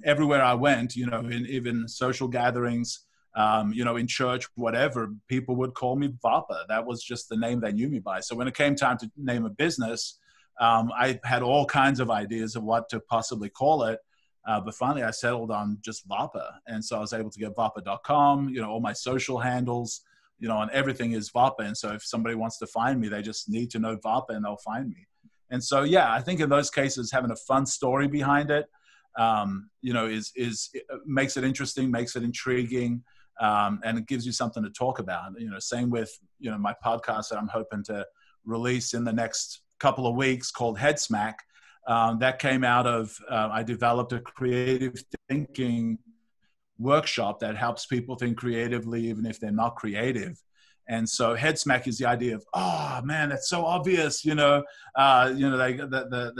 Everywhere I went, in even social gatherings, in church, whatever, people would call me Voppa. That was just the name they knew me by. So when it came time to name a business, I had all kinds of ideas of what to possibly call it. But finally I settled on just Voppa. And so I was able to get Voppa.com, all my social handles, and everything is Voppa. And so if somebody wants to find me, they just need to know Voppa and they'll find me. And so, yeah, I think in those cases, having a fun story behind it, makes it interesting, makes it intriguing, and it gives you something to talk about. Same with, my podcast that I'm hoping to release in the next couple of weeks called Headsmack. That came out of, I developed a creative thinking workshop that helps people think creatively, even if they're not creative. And so Headsmack is the idea of, oh man, that's so obvious, the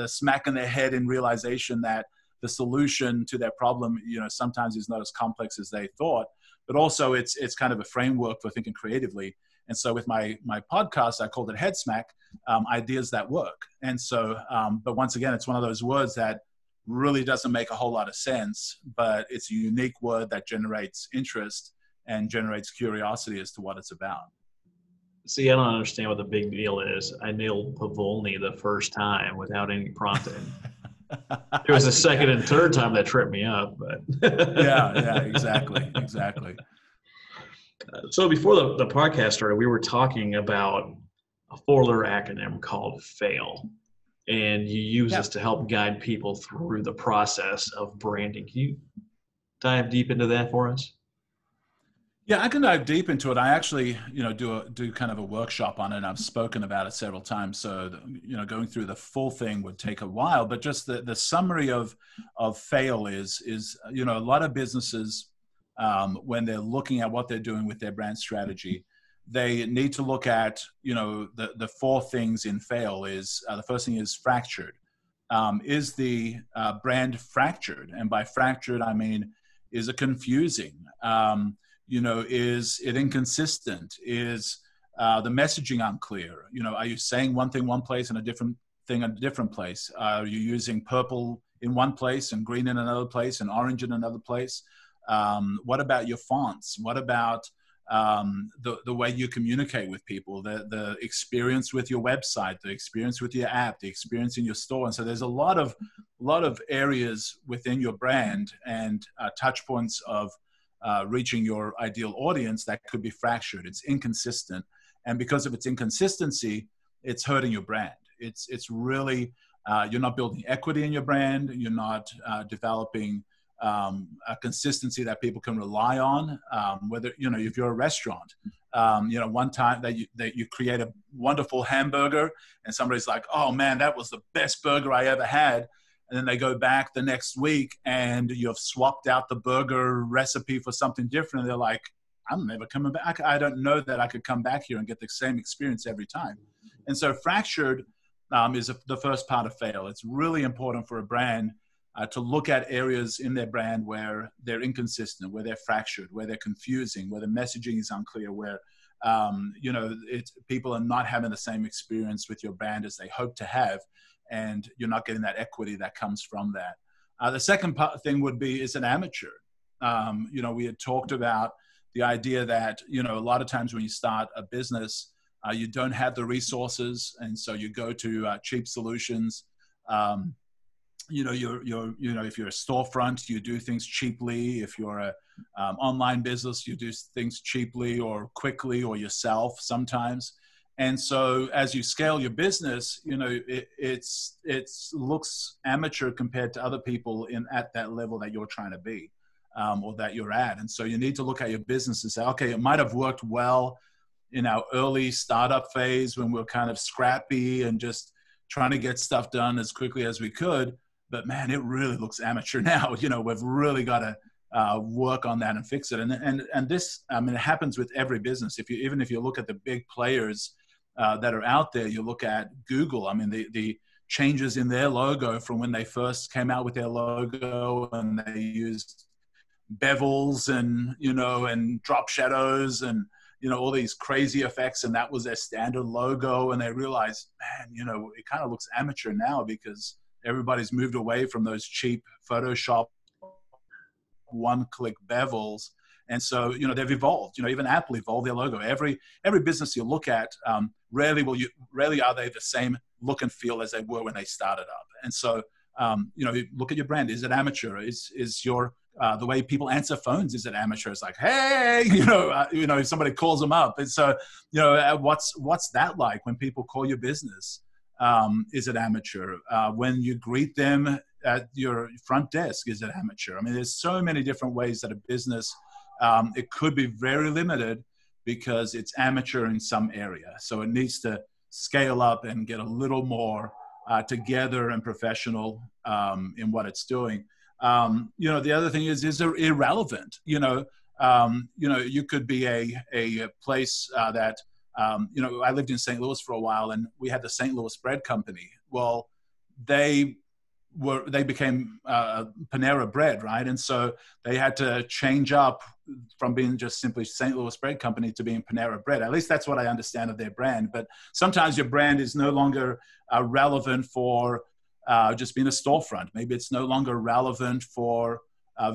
smack in their head in realization that the solution to their problem, sometimes is not as complex as they thought, but also it's kind of a framework for thinking creatively. And so with my podcast, I called it Headsmack, ideas that work. And so, but once again, it's one of those words that really doesn't make a whole lot of sense, but it's a unique word that generates interest and generates curiosity as to what it's about. See, I don't understand what the big deal is. I nailed Povolni the first time without any prompting. It was the second and third time that tripped me up. But yeah, exactly. So before the podcast started, we were talking about a four-letter acronym called FAIL. And you use this to help guide people through the process of branding. Can you dive deep into that for us? Yeah, I can dive deep into it. I actually, do kind of a workshop on it. And I've spoken about it several times. So, going through the full thing would take a while. But just the summary of FAIL is a lot of businesses, when they're looking at what they're doing with their brand strategy, they need to look at, the four things in FAIL is, the first thing is fractured. Is the brand fractured? And by fractured, I mean, is it confusing? Is it inconsistent? Is the messaging unclear? Are you saying one thing one place and a different thing in a different place? Are you using purple in one place and green in another place and orange in another place? What about your fonts? What about the way you communicate with people, the experience with your website, the experience with your app, the experience in your store? And so there's a lot of areas within your brand and touch points of reaching your ideal audience that could be fractured. It's inconsistent. And because of its inconsistency, it's hurting your brand. It's really, you're not building equity in your brand. You're not developing a consistency that people can rely on. Whether, if you're a restaurant, one time that you create a wonderful hamburger and somebody's like, oh man, that was the best burger I ever had. And then they go back the next week and you've swapped out the burger recipe for something different. And they're like, I'm never coming back. I don't know that I could come back here and get the same experience every time. And so fractured is the first part of FAIL. It's really important for a brand to look at areas in their brand where they're inconsistent, where they're fractured, where they're confusing, where the messaging is unclear, where people are not having the same experience with your brand as they hope to have, and you're not getting that equity that comes from that. The second thing would be, is an amateur. We had talked about the idea that, you know, a lot of times when you start a business, you don't have the resources, and so you go to cheap solutions. You know, you know, if you're a storefront, you do things cheaply. If you're a online business, you do things cheaply or quickly or yourself sometimes. And so as you scale your business, you know, it looks amateur compared to other people at that level that you're trying to be, or that you're at. And so you need to look at your business and say, okay, it might have worked well in our early startup phase when we're kind of scrappy and just trying to get stuff done as quickly as we could. But man, it really looks amateur now. You know, we've really got to work on that and fix it. And this, I mean, it happens with every business. Even if you look at the big players that are out there, you look at Google. I mean, the changes in their logo from when they first came out with their logo, and they used bevels and, you know, and drop shadows and, you know, all these crazy effects, and that was their standard logo. And they realized, man, you know, it kind of looks amateur now because everybody's moved away from those cheap Photoshop one-click bevels. And so, you know, they've evolved. You know, even Apple evolved their logo. Every business you look at, rarely are they the same look and feel as they were when they started up. And so, you know, look at your brand. Is it amateur? Is your the way people answer phones, is it amateur? It's like, hey, you know, if somebody calls them up. And so, you know, what's that like when people call your business? Is it amateur? When you greet them at your front desk, is it amateur? I mean, there's so many different ways that a business, it could be very limited because it's amateur in some area. So it needs to scale up and get a little more together and professional in what it's doing. You know, the other thing is it irrelevant? You know, you could be a place that, you know, I lived in St. Louis for a while, and we had the St. Louis Bread Company. Well, they became Panera Bread, right? And so they had to change up from being just simply St. Louis Bread Company to being Panera Bread. At least that's what I understand of their brand. But sometimes your brand is no longer relevant for just being a storefront. Maybe it's no longer relevant for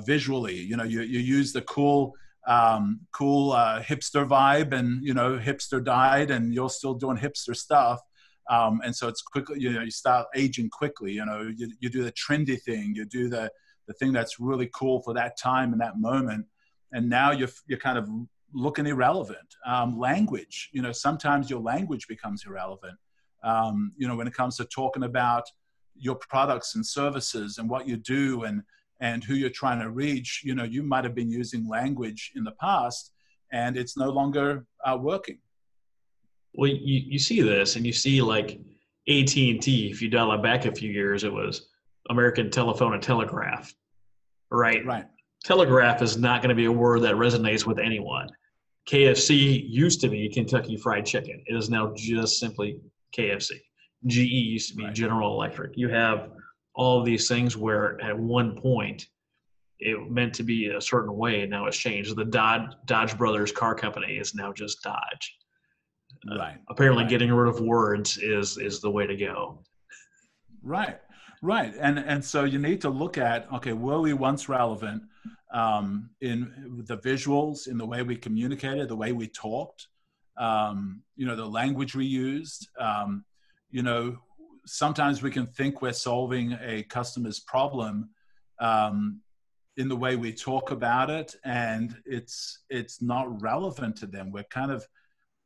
visually. You know, you use the cool hipster vibe, and, you know, hipster died and you're still doing hipster stuff. And so it's quickly, you know, you start aging quickly. You know, you do the trendy thing, you do the thing that's really cool for that time and that moment. And now you're kind of looking irrelevant. Language, you know, sometimes your language becomes irrelevant. You know, when it comes to talking about your products and services and what you do and who you're trying to reach, you know, you might have been using language in the past and it's no longer working. Well, you see this, and you see like AT&T, if you dial it back a few years, it was American Telephone and Telegraph, right? Right. Telegraph is not going to be a word that resonates with anyone. KFC used to be Kentucky Fried Chicken. It is now just simply KFC. GE used to be General Electric. You have all of these things where at one point it meant to be a certain way, and now it's changed. The Dodge Brothers car company is now just Dodge. Apparently getting rid of words is the way to go. Right. And so you need to look at, okay, were we once relevant in the visuals, in the way we communicated, the way we talked, you know, the language we used. You know, sometimes we can think we're solving a customer's problem in the way we talk about it, and it's not relevant to them.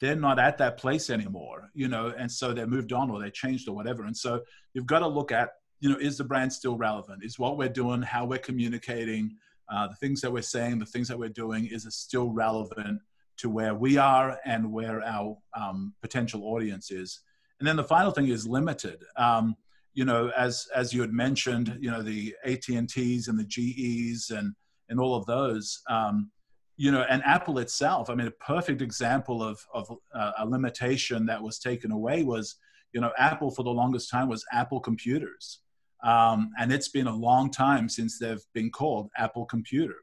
They're not at that place anymore, you know, and so they moved on or they changed or whatever. And so you've got to look at, you know, is the brand still relevant? Is what we're doing, how we're communicating, the things that we're saying, the things that we're doing, is it still relevant to where we are and where our potential audience is? And then the final thing is limited. You know, as you had mentioned, you know, the AT&Ts and the GEs and all of those, you know, and Apple itself. I mean, a perfect example of a limitation that was taken away was, you know, Apple for the longest time was Apple Computers. And it's been a long time since they've been called Apple Computer.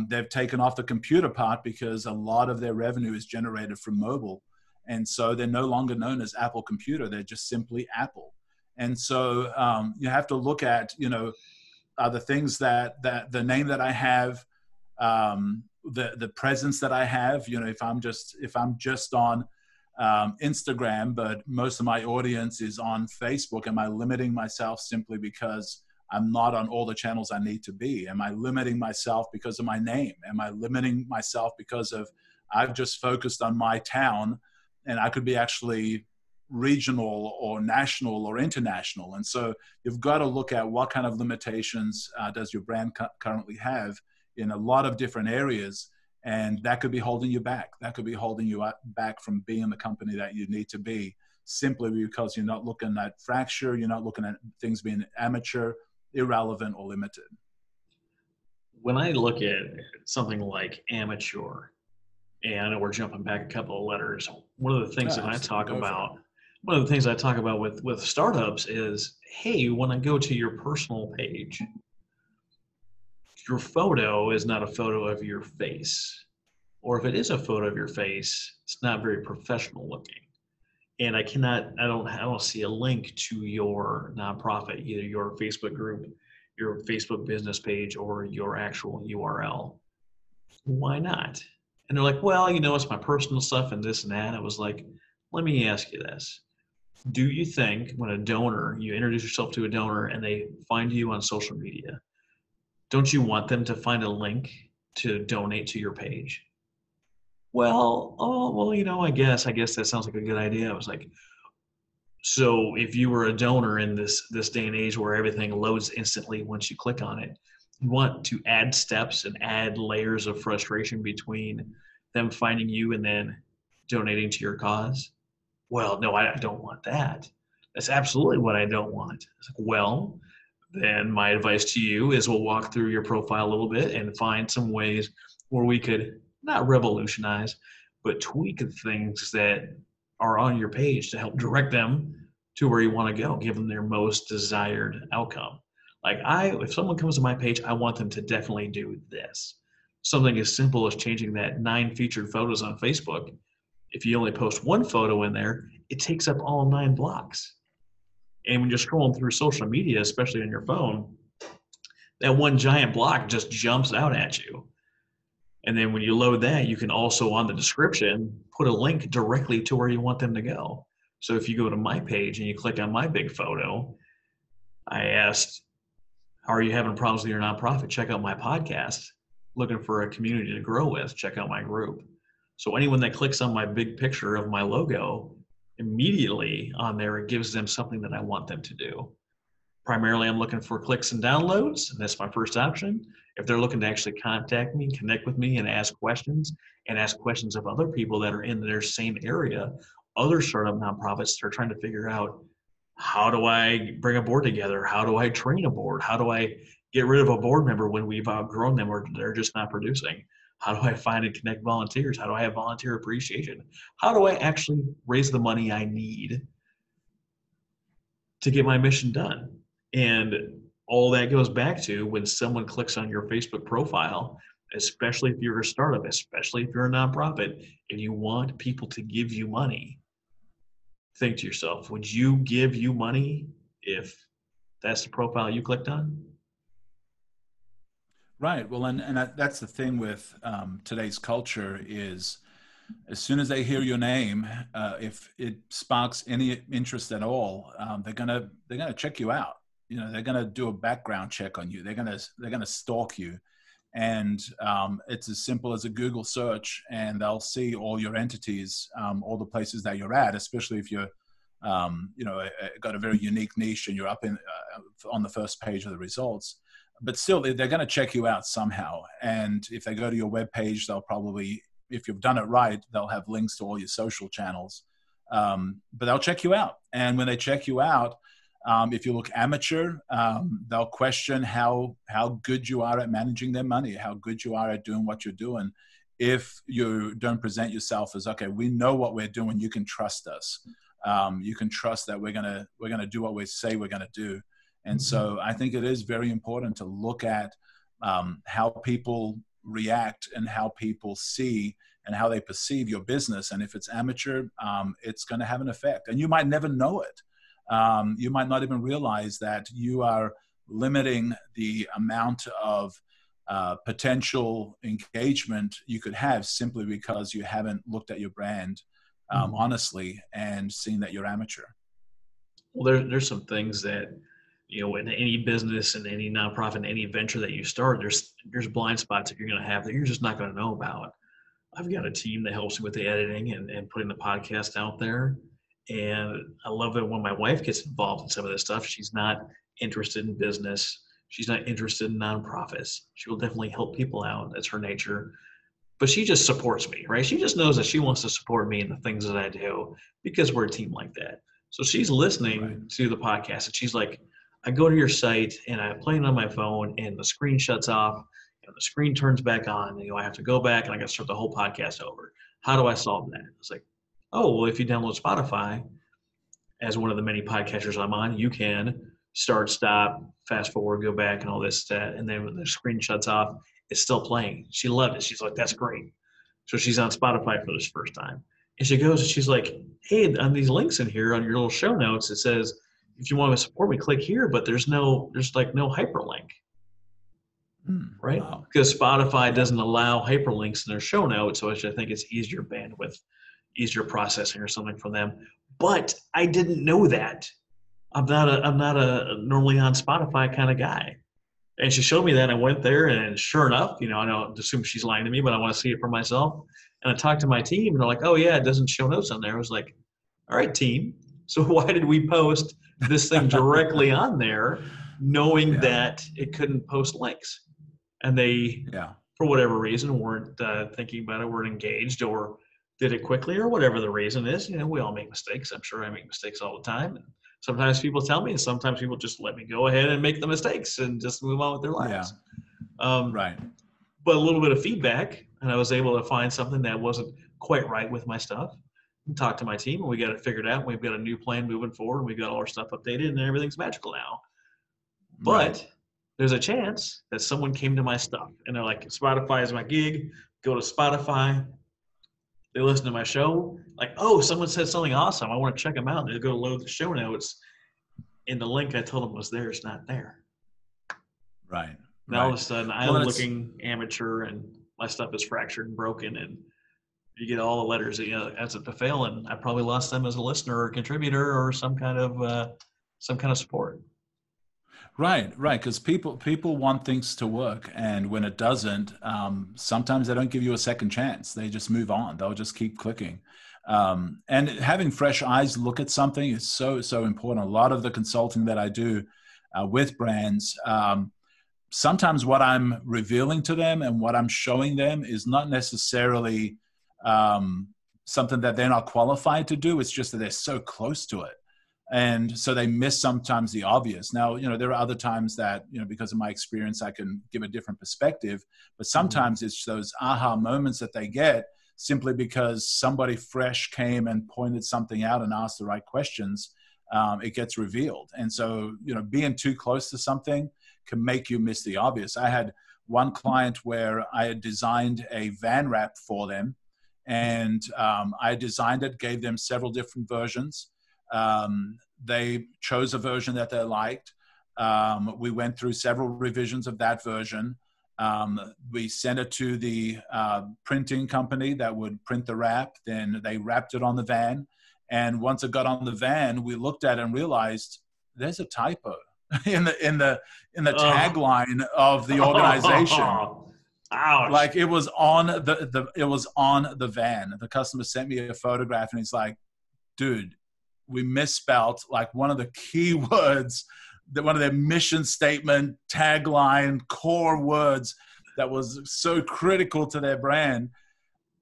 They've taken off the computer part because a lot of their revenue is generated from mobile. And so they're no longer known as Apple Computer. They're just simply Apple. And so you have to look at, you know, the things that the name that I have, the presence that I have. If I'm just on Instagram, but most of my audience is on Facebook, am I limiting myself simply because I'm not on all the channels I need to be? Am I limiting myself because of my name? Am I limiting myself because of I've just focused on my town, and I could be actually regional or national or international? And so you've got to look at what kind of limitations does your brand currently have in a lot of different areas, and that could be holding you back. That could be holding you back from being the company that you need to be, simply because you're not looking at fracture, you're not looking at things being amateur, irrelevant, or limited. When I look at something like amateur, and I know we're jumping back a couple of letters, one of the things that I talk about, with startups is, hey, when I go to your personal page, your photo is not a photo of your face. Or if it is a photo of your face, it's not very professional looking. And I don't see a link to your nonprofit, either your Facebook group, your Facebook business page, or your actual URL. Why not? And they're like, well, it's my personal stuff and this and that. I was like, let me ask you this. Do you think when you introduce yourself to a donor and they find you on social media, don't you want them to find a link to donate to your page? Well, I guess that sounds like a good idea. I was like, so if you were a donor in this day and age where everything loads instantly once you click on it, you want to add steps and add layers of frustration between them finding you and then donating to your cause? Well, no, I don't want that. That's absolutely what I don't want. It's like, well, then my advice to you is we'll walk through your profile a little bit and find some ways where we could not revolutionize, but tweak things that are on your page to help direct them to where you want to go, give them their most desired outcome. Like if someone comes to my page, I want them to definitely do this. Something as simple as changing that 9 featured photos on Facebook. If you only post 1 photo in there, it takes up all 9 blocks. And when you're scrolling through social media, especially on your phone, that one giant block just jumps out at you. And then when you load that, you can also, on the description, put a link directly to where you want them to go. So if you go to my page and you click on my big photo, I asked, how are you having problems with your nonprofit? Check out my podcast. Looking for a community to grow with, check out my group. So anyone that clicks on my big picture of my logo, immediately on there, it gives them something that I want them to do. Primarily, I'm looking for clicks and downloads, and that's my first option. If they're looking to actually contact me, connect with me, and ask questions of other people that are in their same area, other startup nonprofits that are trying to figure out, how do I bring a board together? How do I train a board? How do I get rid of a board member when we've outgrown them or they're just not producing? How do I find and connect volunteers? How do I have volunteer appreciation? How do I actually raise the money I need to get my mission done? And all that goes back to when someone clicks on your Facebook profile, especially if you're a startup, especially if you're a nonprofit, and you want people to give you money, think to yourself, would you give you money if that's the profile you clicked on? Right. Well, and that's the thing with today's culture is, as soon as they hear your name, if it sparks any interest at all, they're gonna check you out. They're gonna do a background check on you. They're gonna stalk you, and it's as simple as a Google search, and they'll see all your entities, all the places that you're at, especially if you're got a very unique niche and you're up on the first page of the results. But still, they're going to check you out somehow. And if they go to your webpage, they'll probably, if you've done it right, they'll have links to all your social channels. But they'll check you out. And when they check you out, if you look amateur, they'll question how good you are at managing their money, how good you are at doing what you're doing. If you don't present yourself as, okay, we know what we're doing, you can trust us. You can trust that we're gonna do what we say we're gonna do. And so I think it is very important to look at how people react and how people see and how they perceive your business. And if it's amateur, it's going to have an effect. And you might never know it. You might not even realize that you are limiting the amount of potential engagement you could have simply because you haven't looked at your brand honestly and seen that you're amateur. Well, there's some things that, in any business and any nonprofit, and any venture that you start, there's blind spots that you're going to have that you're just not going to know about. I've got a team that helps me with the editing and putting the podcast out there. And I love it when my wife gets involved in some of this stuff. She's not interested in business. She's not interested in nonprofits. She will definitely help people out. That's her nature. But she just supports me, right? She just knows that she wants to support me in the things that I do because we're a team like that. So she's listening to the podcast and she's like, I go to your site and I play it on my phone and the screen shuts off and the screen turns back on. I have to go back and I got to start the whole podcast over. How do I solve that? It's like, oh, well, if you download Spotify as one of the many podcasters I'm on, you can start, stop, fast forward, go back and all this, that. And then when the screen shuts off, it's still playing. She loved it. She's like, that's great. So she's on Spotify for this first time. And she goes and she's like, hey, on these links in here on your little show notes, it says, if you want to support me, click here, but there's no hyperlink. Right? Wow. Because Spotify doesn't allow hyperlinks in their show notes, so I think it's easier bandwidth, easier processing or something for them. But I didn't know that. I'm not a normally on Spotify kind of guy. And she showed me that. I went there, and sure enough, I don't assume she's lying to me, but I want to see it for myself. And I talked to my team, and they're like, "Oh yeah, it doesn't show notes on there." I was like, "All right, team. So why did we post this thing directly on there, knowing that it couldn't post links?" And they, for whatever reason, weren't thinking about it, weren't engaged, or did it quickly, or whatever the reason is. We all make mistakes. I'm sure I make mistakes all the time. And sometimes people tell me, and sometimes people just let me go ahead and make the mistakes and just move on with their lives. Right. But a little bit of feedback, and I was able to find something that wasn't quite right with my stuff. And talk to my team, and we got it figured out. We've got a new plan moving forward, and we've got all our stuff updated, and everything's magical now. But there's a chance that someone came to my stuff, and they're like, Spotify is my gig. Go to Spotify. They listen to my show, like, oh, someone said something awesome. I want to check them out. They go load the show notes, and the link I told them was there is not there. Right. Now all of a sudden, I'm looking amateur, and my stuff is fractured and broken, and you get all the letters that as it to fail, and I probably lost them as a listener or contributor or some kind of support. Right. Because people want things to work, and when it doesn't, sometimes they don't give you a second chance. They just move on. They'll just keep clicking. And having fresh eyes look at something is so important. A lot of the consulting that I do with brands, sometimes what I'm revealing to them and what I'm showing them is not necessarily something that they're not qualified to do. It's just that they're so close to it. And so they miss sometimes the obvious. Now, there are other times that, because of my experience, I can give a different perspective, but sometimes it's those aha moments that they get simply because somebody fresh came and pointed something out and asked the right questions. It gets revealed. And so, being too close to something can make you miss the obvious. I had one client where I had designed a van wrap for them, and I designed it, gave them several different versions. They chose a version that they liked. We went through several revisions of that version. We sent it to the printing company that would print the wrap. Then they wrapped it on the van. And once it got on the van, we looked at it and realized there's a typo in the tagline of the organization. Ouch. Like it was on the van. The customer sent me a photograph and he's like, dude, we misspelt like one of the key words, one of their mission statement, tagline, core words that was so critical to their brand.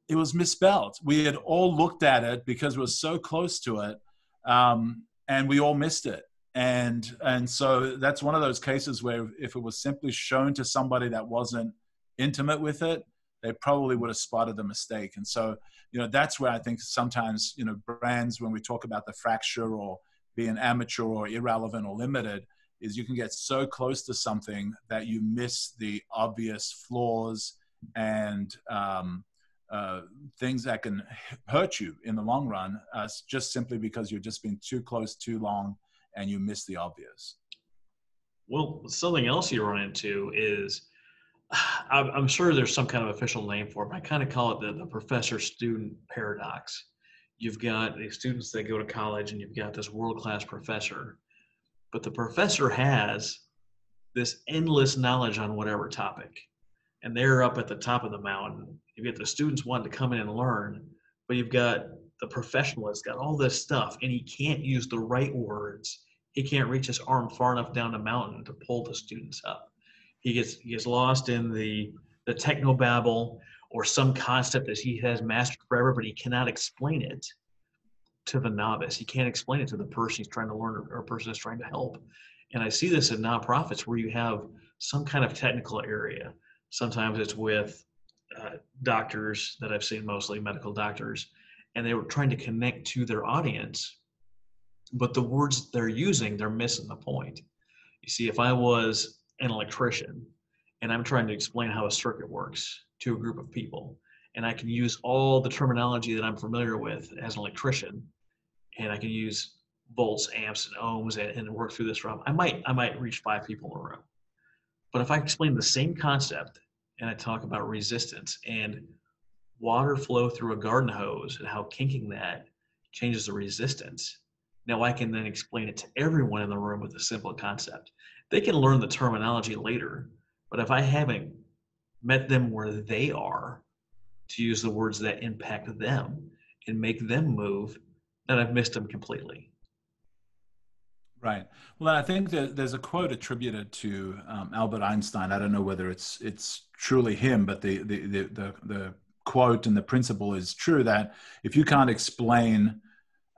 It was misspelled. We had all looked at it because we were so close to it, and we all missed it. And so that's one of those cases where if it was simply shown to somebody that wasn't intimate with it, they probably would have spotted the mistake. And so, that's where I think sometimes, brands, when we talk about the fracture or being amateur or irrelevant or limited, is you can get so close to something that you miss the obvious flaws and things that can hurt you in the long run, just simply because you're just been too close too long and you miss the obvious. Well, something else you run into is I'm sure there's some kind of official name for it, but I kind of call it the professor-student paradox. You've got the students that go to college and you've got this world-class professor, but the professor has this endless knowledge on whatever topic. And they're up at the top of the mountain. You get the students wanting to come in and learn, but you've got the professional that's got all this stuff and he can't use the right words. He can't reach his arm far enough down the mountain to pull the students up. He gets lost in the technobabble or some concept that he has mastered forever, but he cannot explain it to the novice. He can't explain it to the person he's trying to learn or person that's trying to help. And I see this in nonprofits where you have some kind of technical area. Sometimes it's with doctors that I've seen, mostly medical doctors, and they were trying to connect to their audience, but the words they're using, they're missing the point. You see, if I was an electrician and I'm trying to explain how a circuit works to a group of people, and I can use all the terminology that I'm familiar with as an electrician, and I can use volts, amps, and ohms and work through this realm, I might reach 5 people in a room. But if I explain the same concept and I talk about resistance and water flow through a garden hose and how kinking that changes the resistance, now I can then explain it to everyone in the room with a simple concept. They can learn the terminology later, but if I haven't met them where they are to use the words that impact them and make them move, then I've missed them completely. Right. Well, I think that there's a quote attributed to Albert Einstein. I don't know whether it's truly him, but the quote and the principle is true that if you can't explain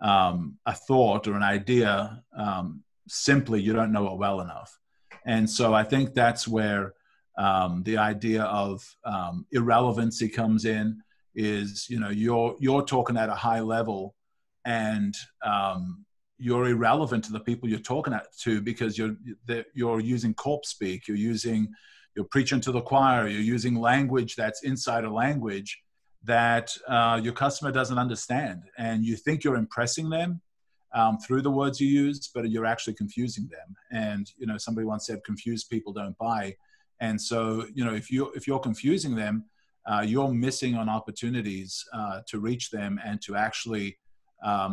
a thought or an idea simply, you don't know it well enough. And so I think that's where the idea of irrelevancy comes in. Is, you know, you're talking at a high level, and you're irrelevant to the people you're talking to because you're using corpse speak, you're preaching to the choir, you're using language that's inside a language that your customer doesn't understand, and you think you're impressing them through the words you use, but you're actually confusing them. And you know, somebody once said, "Confused people don't buy." And so, you know, if you're confusing them, you're missing on opportunities to reach them and to actually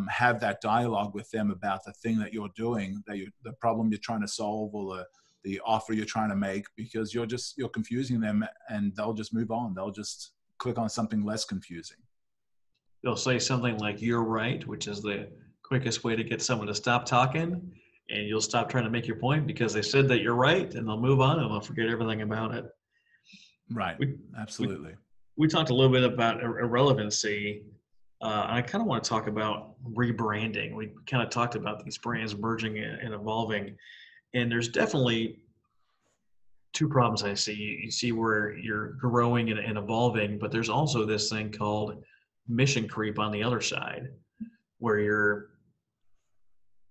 have that dialogue with them about the thing that you're doing, the problem you're trying to solve, or the offer you're trying to make, because you're confusing them, and they'll just move on. They'll just click on something less confusing. They'll say something like, "You're right," which is the quickest way to get someone to stop talking, and you'll stop trying to make your point because they said that you're right, and they'll move on and they'll forget everything about it. Right. We, Absolutely. we talked a little bit about irrelevancy. I kind of want to talk about rebranding. We kind of talked about these brands merging and evolving, and there's definitely two problems I see. You see where you're growing and evolving, but there's also this thing called mission creep on the other side, where you're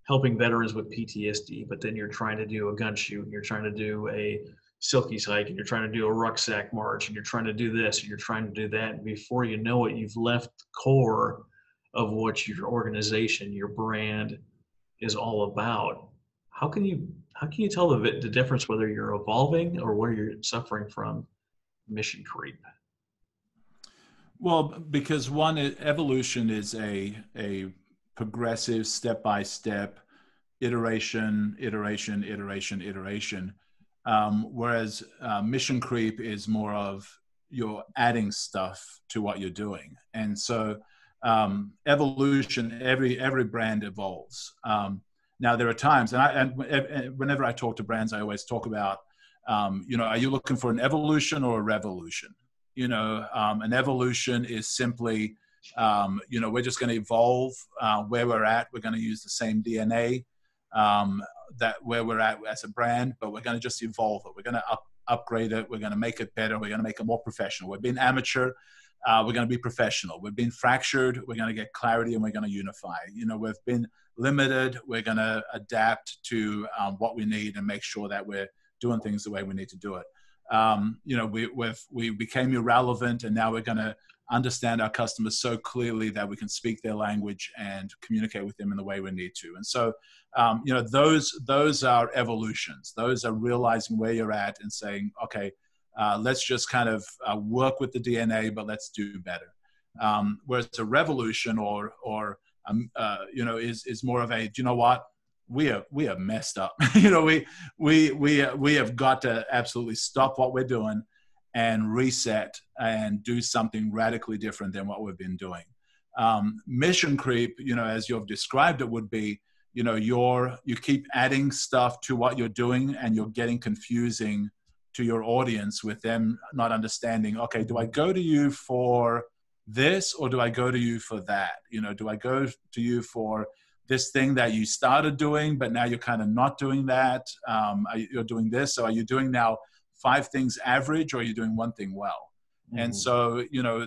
helping veterans with PTSD, but then you're trying to do a gun shoot, and you're trying to do a Silkies hike, and you're trying to do a rucksack march, and you're trying to do this, and you're trying to do that. And before you know it, you've left the core of what your organization, your brand is all about. How can you tell the difference whether you're evolving or whether you're suffering from mission creep? Well, because one, evolution is a progressive, step-by-step, iteration, whereas mission creep is more of you're adding stuff to what you're doing. And so evolution, every brand evolves. Now there are times, and whenever I talk to brands, I always talk about, you know, are you looking for an evolution or a revolution? You know, an evolution is simply, you know, we're just going to evolve where we're at. We're going to use the same DNA that where we're at as a brand, but we're going to just evolve it. We're going to upgrade it. We're going to make it better. We're going to make it more professional. We've been amateur. We're going to be professional. We've been fractured. We're going to get clarity, and we're going to unify. You know, we've been limited. We're going to adapt to what we need and make sure that we're doing things the way we need to do it. You know, we became irrelevant, and now we're going to understand our customers so clearly that we can speak their language and communicate with them in the way we need to. And so, you know, those are evolutions. Those are realizing where you're at and saying, okay, Let's just kind of work with the DNA, but let's do better. Whereas a revolution is more of a, do you know what? We are messed up. We have got to absolutely stop what we're doing and reset and do something radically different than what we've been doing. Mission creep, as you've described it, would be, you keep adding stuff to what you're doing and you're getting confusing to your audience with them not understanding, okay, do I go to you for this or do I go to you for that? Do I go to you for this thing that you started doing, but now you're kind of not doing that? You're doing this. So are you doing now 5 things average, or are you doing one thing well? Mm-hmm. And so,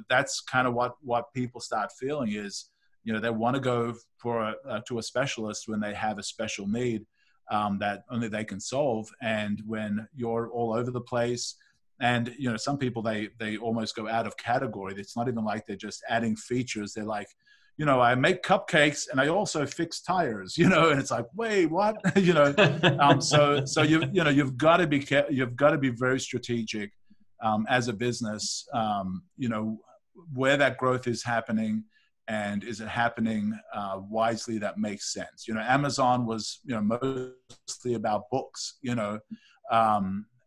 that's kind of what people start feeling is, they want to go to a specialist when they have a special need that only they can solve. And when you're all over the place, and some people, they almost go out of category. It's not even like they're just adding features. They're like, I make cupcakes and I also fix tires, and it's like, wait, what? So you've got to be very strategic as a business, where that growth is happening. And is it happening wisely that makes sense? Amazon was, mostly about books,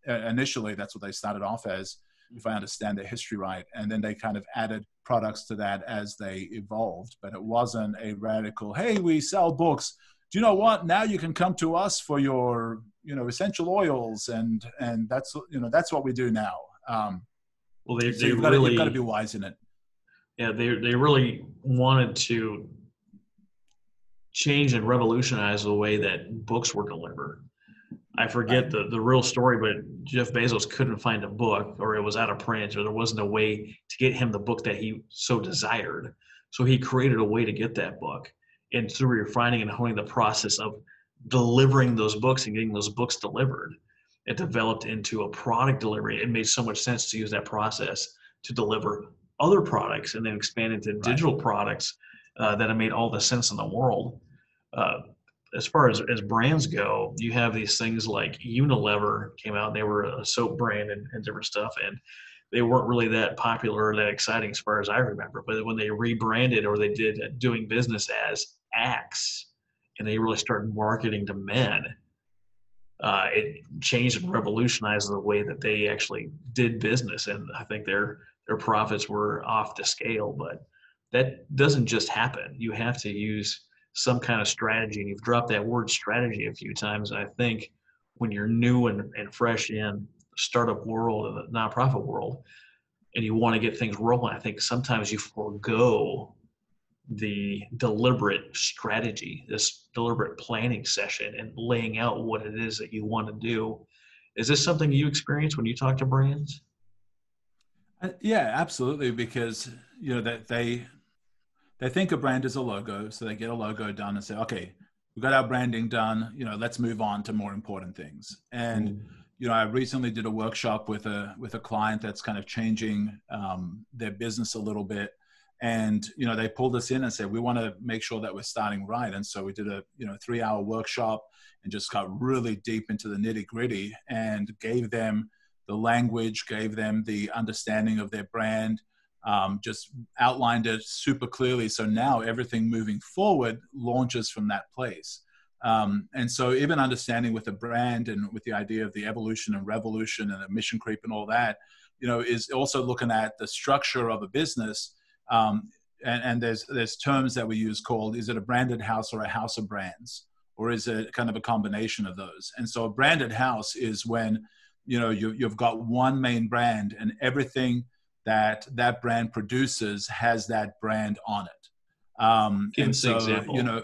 initially that's what they started off as, if I understand their history right. And then they kind of added products to that as they evolved. But it wasn't a radical, hey, we sell books. Do you know what? Now you can come to us for your, essential oils. And that's what we do now. Well, you've got to be wise in it. Yeah, they really wanted to change and revolutionize the way that books were delivered. I forget the real story, but Jeff Bezos couldn't find a book, or it was out of print, or there wasn't a way to get him the book that he so desired. So he created a way to get that book. And through refining and honing the process of delivering those books and getting those books delivered, it developed into a product delivery. It made so much sense to use that process to deliver other products and then expand into digital products that have made all the sense in the world. As far as brands go, you have these things like Unilever came out, and they were a soap brand and different stuff, and they weren't really that popular or that exciting as far as I remember. But when they rebranded, or they did doing business as Axe, and they really started marketing to men, it changed and revolutionized the way that they actually did business. And I think their profits were off the scale, but that doesn't just happen. You have to use some kind of strategy, and you've dropped that word strategy a few times. And I think when you're new and fresh in the startup world and the nonprofit world, and you want to get things rolling, I think sometimes you forego the deliberate strategy, this deliberate planning session, and laying out what it is that you want to do. Is this something you experience when you talk to brands? Yeah, absolutely. Because, that they think a brand is a logo. So they get a logo done and say, okay, we've got our branding done, let's move on to more important things. And, I recently did a workshop with a client that's kind of changing their business a little bit. And, they pulled us in and said, we want to make sure that we're starting right. And so we did a, 3-hour workshop and just got really deep into the nitty gritty and gave them the language, gave them the understanding of their brand, just outlined it super clearly. So now everything moving forward launches from that place. And so even understanding with the brand and with the idea of the evolution and revolution and the mission creep and all that, is also looking at the structure of a business. And there's terms that we use called, is it a branded house or a house of brands? Or is it kind of a combination of those? And so a branded house is when, you've got one main brand, and everything that brand produces has that brand on it. Give us an example.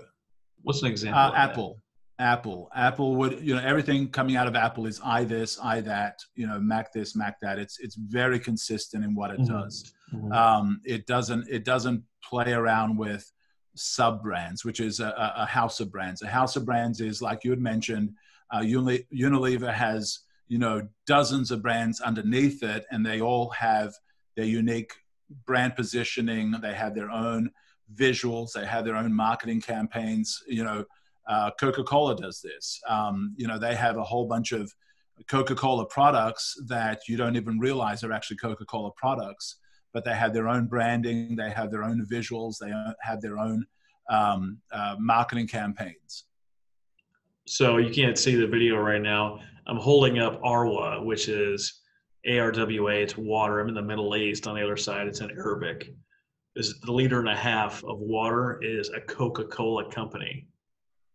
What's an example? Apple would, everything coming out of Apple is I this, I that, Mac this, Mac that. It's very consistent in what it does. It doesn't play around with sub brands, which is a house of brands. A house of brands is, like you had mentioned, Unilever has, dozens of brands underneath it, and they all have their unique brand positioning. They have their own visuals. They have their own marketing campaigns. Coca-Cola does this. They have a whole bunch of Coca-Cola products that you don't even realize are actually Coca-Cola products, but they have their own branding, they have their own visuals, they have their own marketing campaigns. So you can't see the video right now. I'm holding up Arwa, which is ARWA. It's water. I'm in the Middle East. On the other side, it's in Arabic. This the 1.5 liters of water is a Coca-Cola company.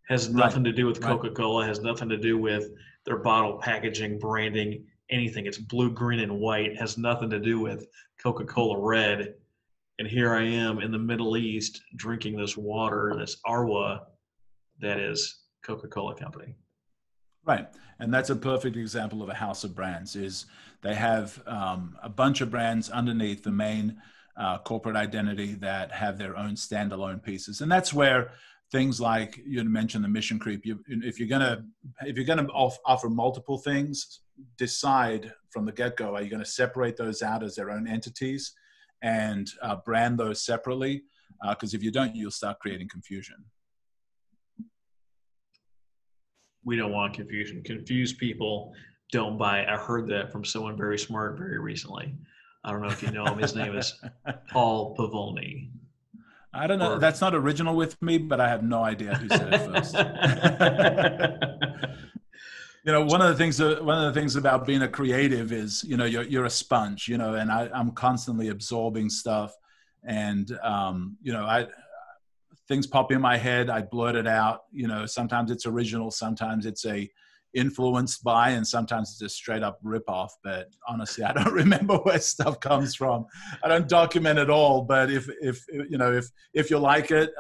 Has nothing to do with Coca-Cola. Has nothing to do with their bottle packaging, branding, anything. It's blue, green, and white. Has nothing to do with Coca-Cola Red. And here I am in the Middle East drinking this water, this Arwa, that is Coca-Cola company. Right. And that's a perfect example of a house of brands. Is they have a bunch of brands underneath the main corporate identity that have their own standalone pieces. And that's where things like you mentioned the mission creep. If you're gonna offer multiple things, decide from the get-go, are you going to separate those out as their own entities and brand those separately? Because if you don't, you'll start creating confusion. We don't want confusion. Confused people don't buy. I heard that from someone very smart very recently. I don't know if you know him. His name is Paul Pavolni. I don't know. That's not original with me, but I have no idea who said it first. One of the things about being a creative is, you're a sponge, and I'm constantly absorbing stuff, and things pop in my head, I blurt it out. Sometimes it's original, sometimes it's influenced by, and sometimes it's a straight up rip off. But honestly, I don't remember where stuff comes from. I don't document it all. But if you like it,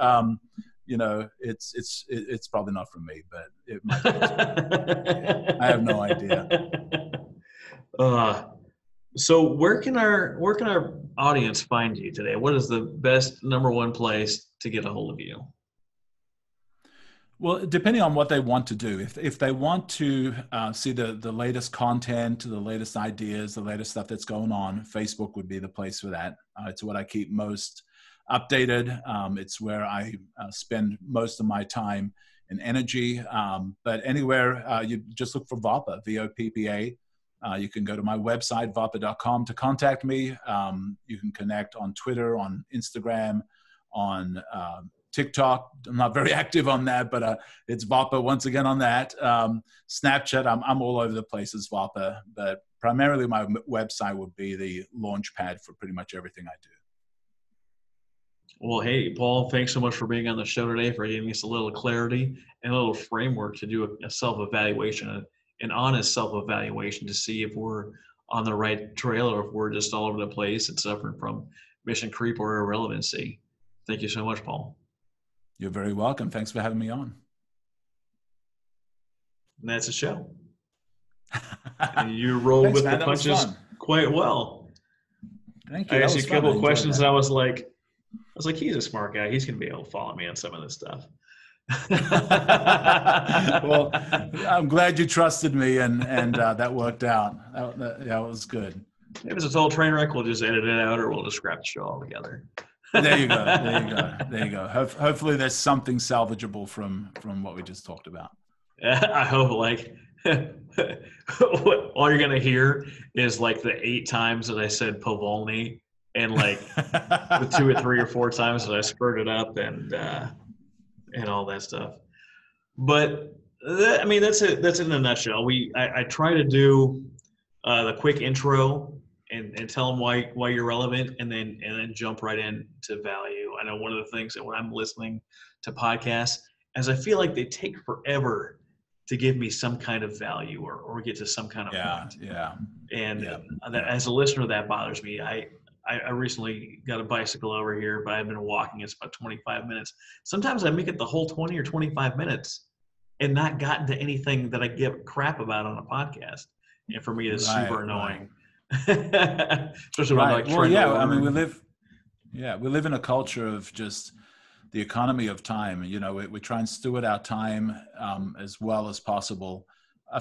it's probably not from me, but it might be. Yeah, I have no idea. So where can our audience find you today? What is the best number one place to get a hold of you? Well, depending on what they want to do, if they want to see the latest content, the latest ideas, the latest stuff that's going on, Facebook would be the place for that. It's what I keep most updated. It's where I spend most of my time and energy. But anywhere, you just look for Voppa, VOPPA. You can go to my website, voppa.com, to contact me. You can connect on Twitter, on Instagram, on TikTok. I'm not very active on that, but it's Voppa once again on that. Snapchat, I'm all over the place as Voppa, but primarily my website would be the launch pad for pretty much everything I do. Well, hey, Paul, thanks so much for being on the show today, for giving us a little clarity and a little framework to do a self-evaluation, an honest self-evaluation to see if we're on the right trail or if we're just all over the place and suffering from mission creep or irrelevancy. Thank you so much, Paul. You're very welcome. Thanks for having me on. And that's the show. And you rolled with the punches quite well. Thank you. I asked you a couple of questions and I was like, he's a smart guy. He's going to be able to follow me on some of this stuff. Well, I'm glad you trusted me, and that worked out. That was good. If it's a total train wreck, we'll just edit it out, or we'll just scrap the show altogether. There you go. Hopefully there's something salvageable from what we just talked about. I hope, all you're going to hear is the 8 times that I said Povolni, and the 2 or 3 or 4 times that I spurred it up and all that stuff. But that's it. That's in a nutshell. I try to do the quick intro and tell them why you're relevant, and then jump right into value. I know one of the things that when I'm listening to podcasts, as I feel like they take forever to give me some kind of value or get to some kind of point. Yeah. And that, as a listener, that bothers me. I recently got a bicycle over here, but I've been walking. It's about 25 minutes. Sometimes I make it the whole 20 or 25 minutes and not gotten to anything that I give crap about on a podcast. And for me, it's super annoying. Especially when I'm we live in a culture of just the economy of time. We try and steward our time as well as possible.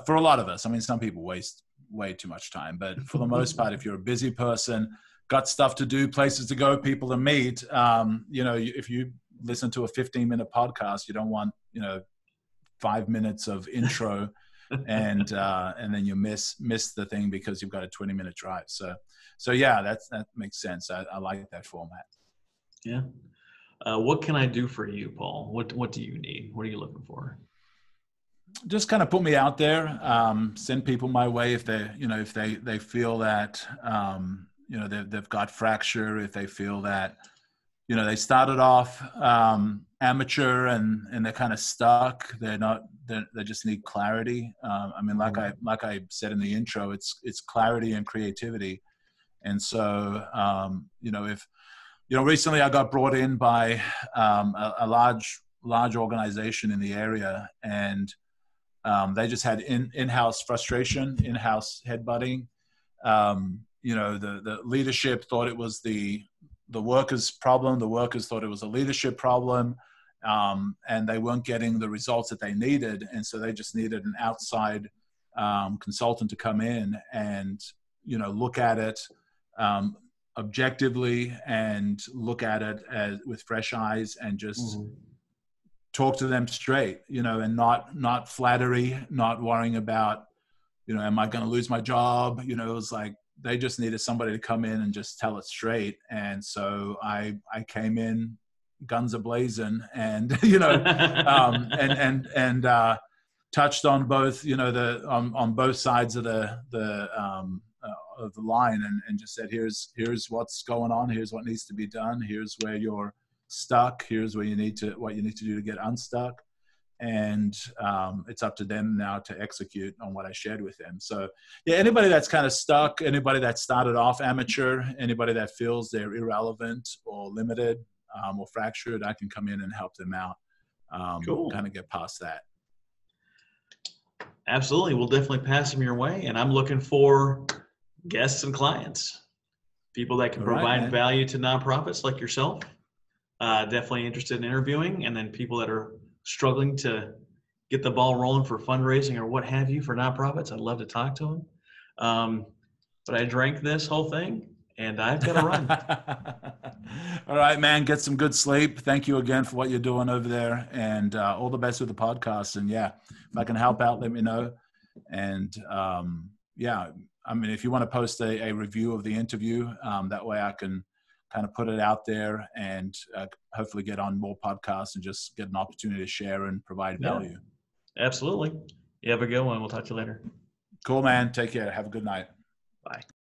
For a lot of us, some people waste way too much time, but for the most part, if you're a busy person, got stuff to do, places to go, people to meet, if you listen to a 15-minute podcast, you don't want 5 minutes of intro and then you miss the thing because you've got a 20-minute drive. So yeah, that makes sense. I like that format. Yeah. What can I do for you, Paul? What do you need? What are you looking for? Just kind of put me out there. Send people my way if they feel that they've got fracture. If they feel that they started off amateur and they're kind of stuck. They just need clarity. Like I said in the intro, it's clarity and creativity. And so if recently I got brought in by a large organization in the area, and they just had in-house frustration, in-house headbutting. The leadership thought it was the workers' problem. The workers thought it was a leadership problem, and they weren't getting the results that they needed. And so they just needed an outside consultant to come in and look at it objectively, and look at it with fresh eyes, and just talk to them straight, and not flattery, not worrying about, am I going to lose my job? It was like, they just needed somebody to come in and just tell it straight. And so I came in guns a-blazing, and, and touched on both, on both sides of the line, and just said, here's what's going on. Here's what needs to be done. Here's where you're stuck. Here's what you need to do to get unstuck. And it's up to them now to execute on what I shared with them. So yeah, anybody that's kind of stuck, anybody that started off amateur, anybody that feels they're irrelevant or limited or fractured, I can come in and help them out. Cool. Kind of get past that. Absolutely. We'll definitely pass them your way. And I'm looking for guests and clients, people that can provide value to nonprofits like yourself. Definitely interested in interviewing, and then people that are struggling to get the ball rolling for fundraising or what have you for nonprofits. I'd love to talk to them. But I drank this whole thing, and I've got to run. All right, man. Get some good sleep. Thank you again for what you're doing over there, and all the best with the podcast. And yeah, if I can help out, let me know. And if you want to post a review of the interview, that way I can kind of put it out there, and hopefully get on more podcasts and just get an opportunity to share and provide value. Yeah, absolutely. You have a good one. We'll talk to you later. Cool, man. Take care. Have a good night. Bye.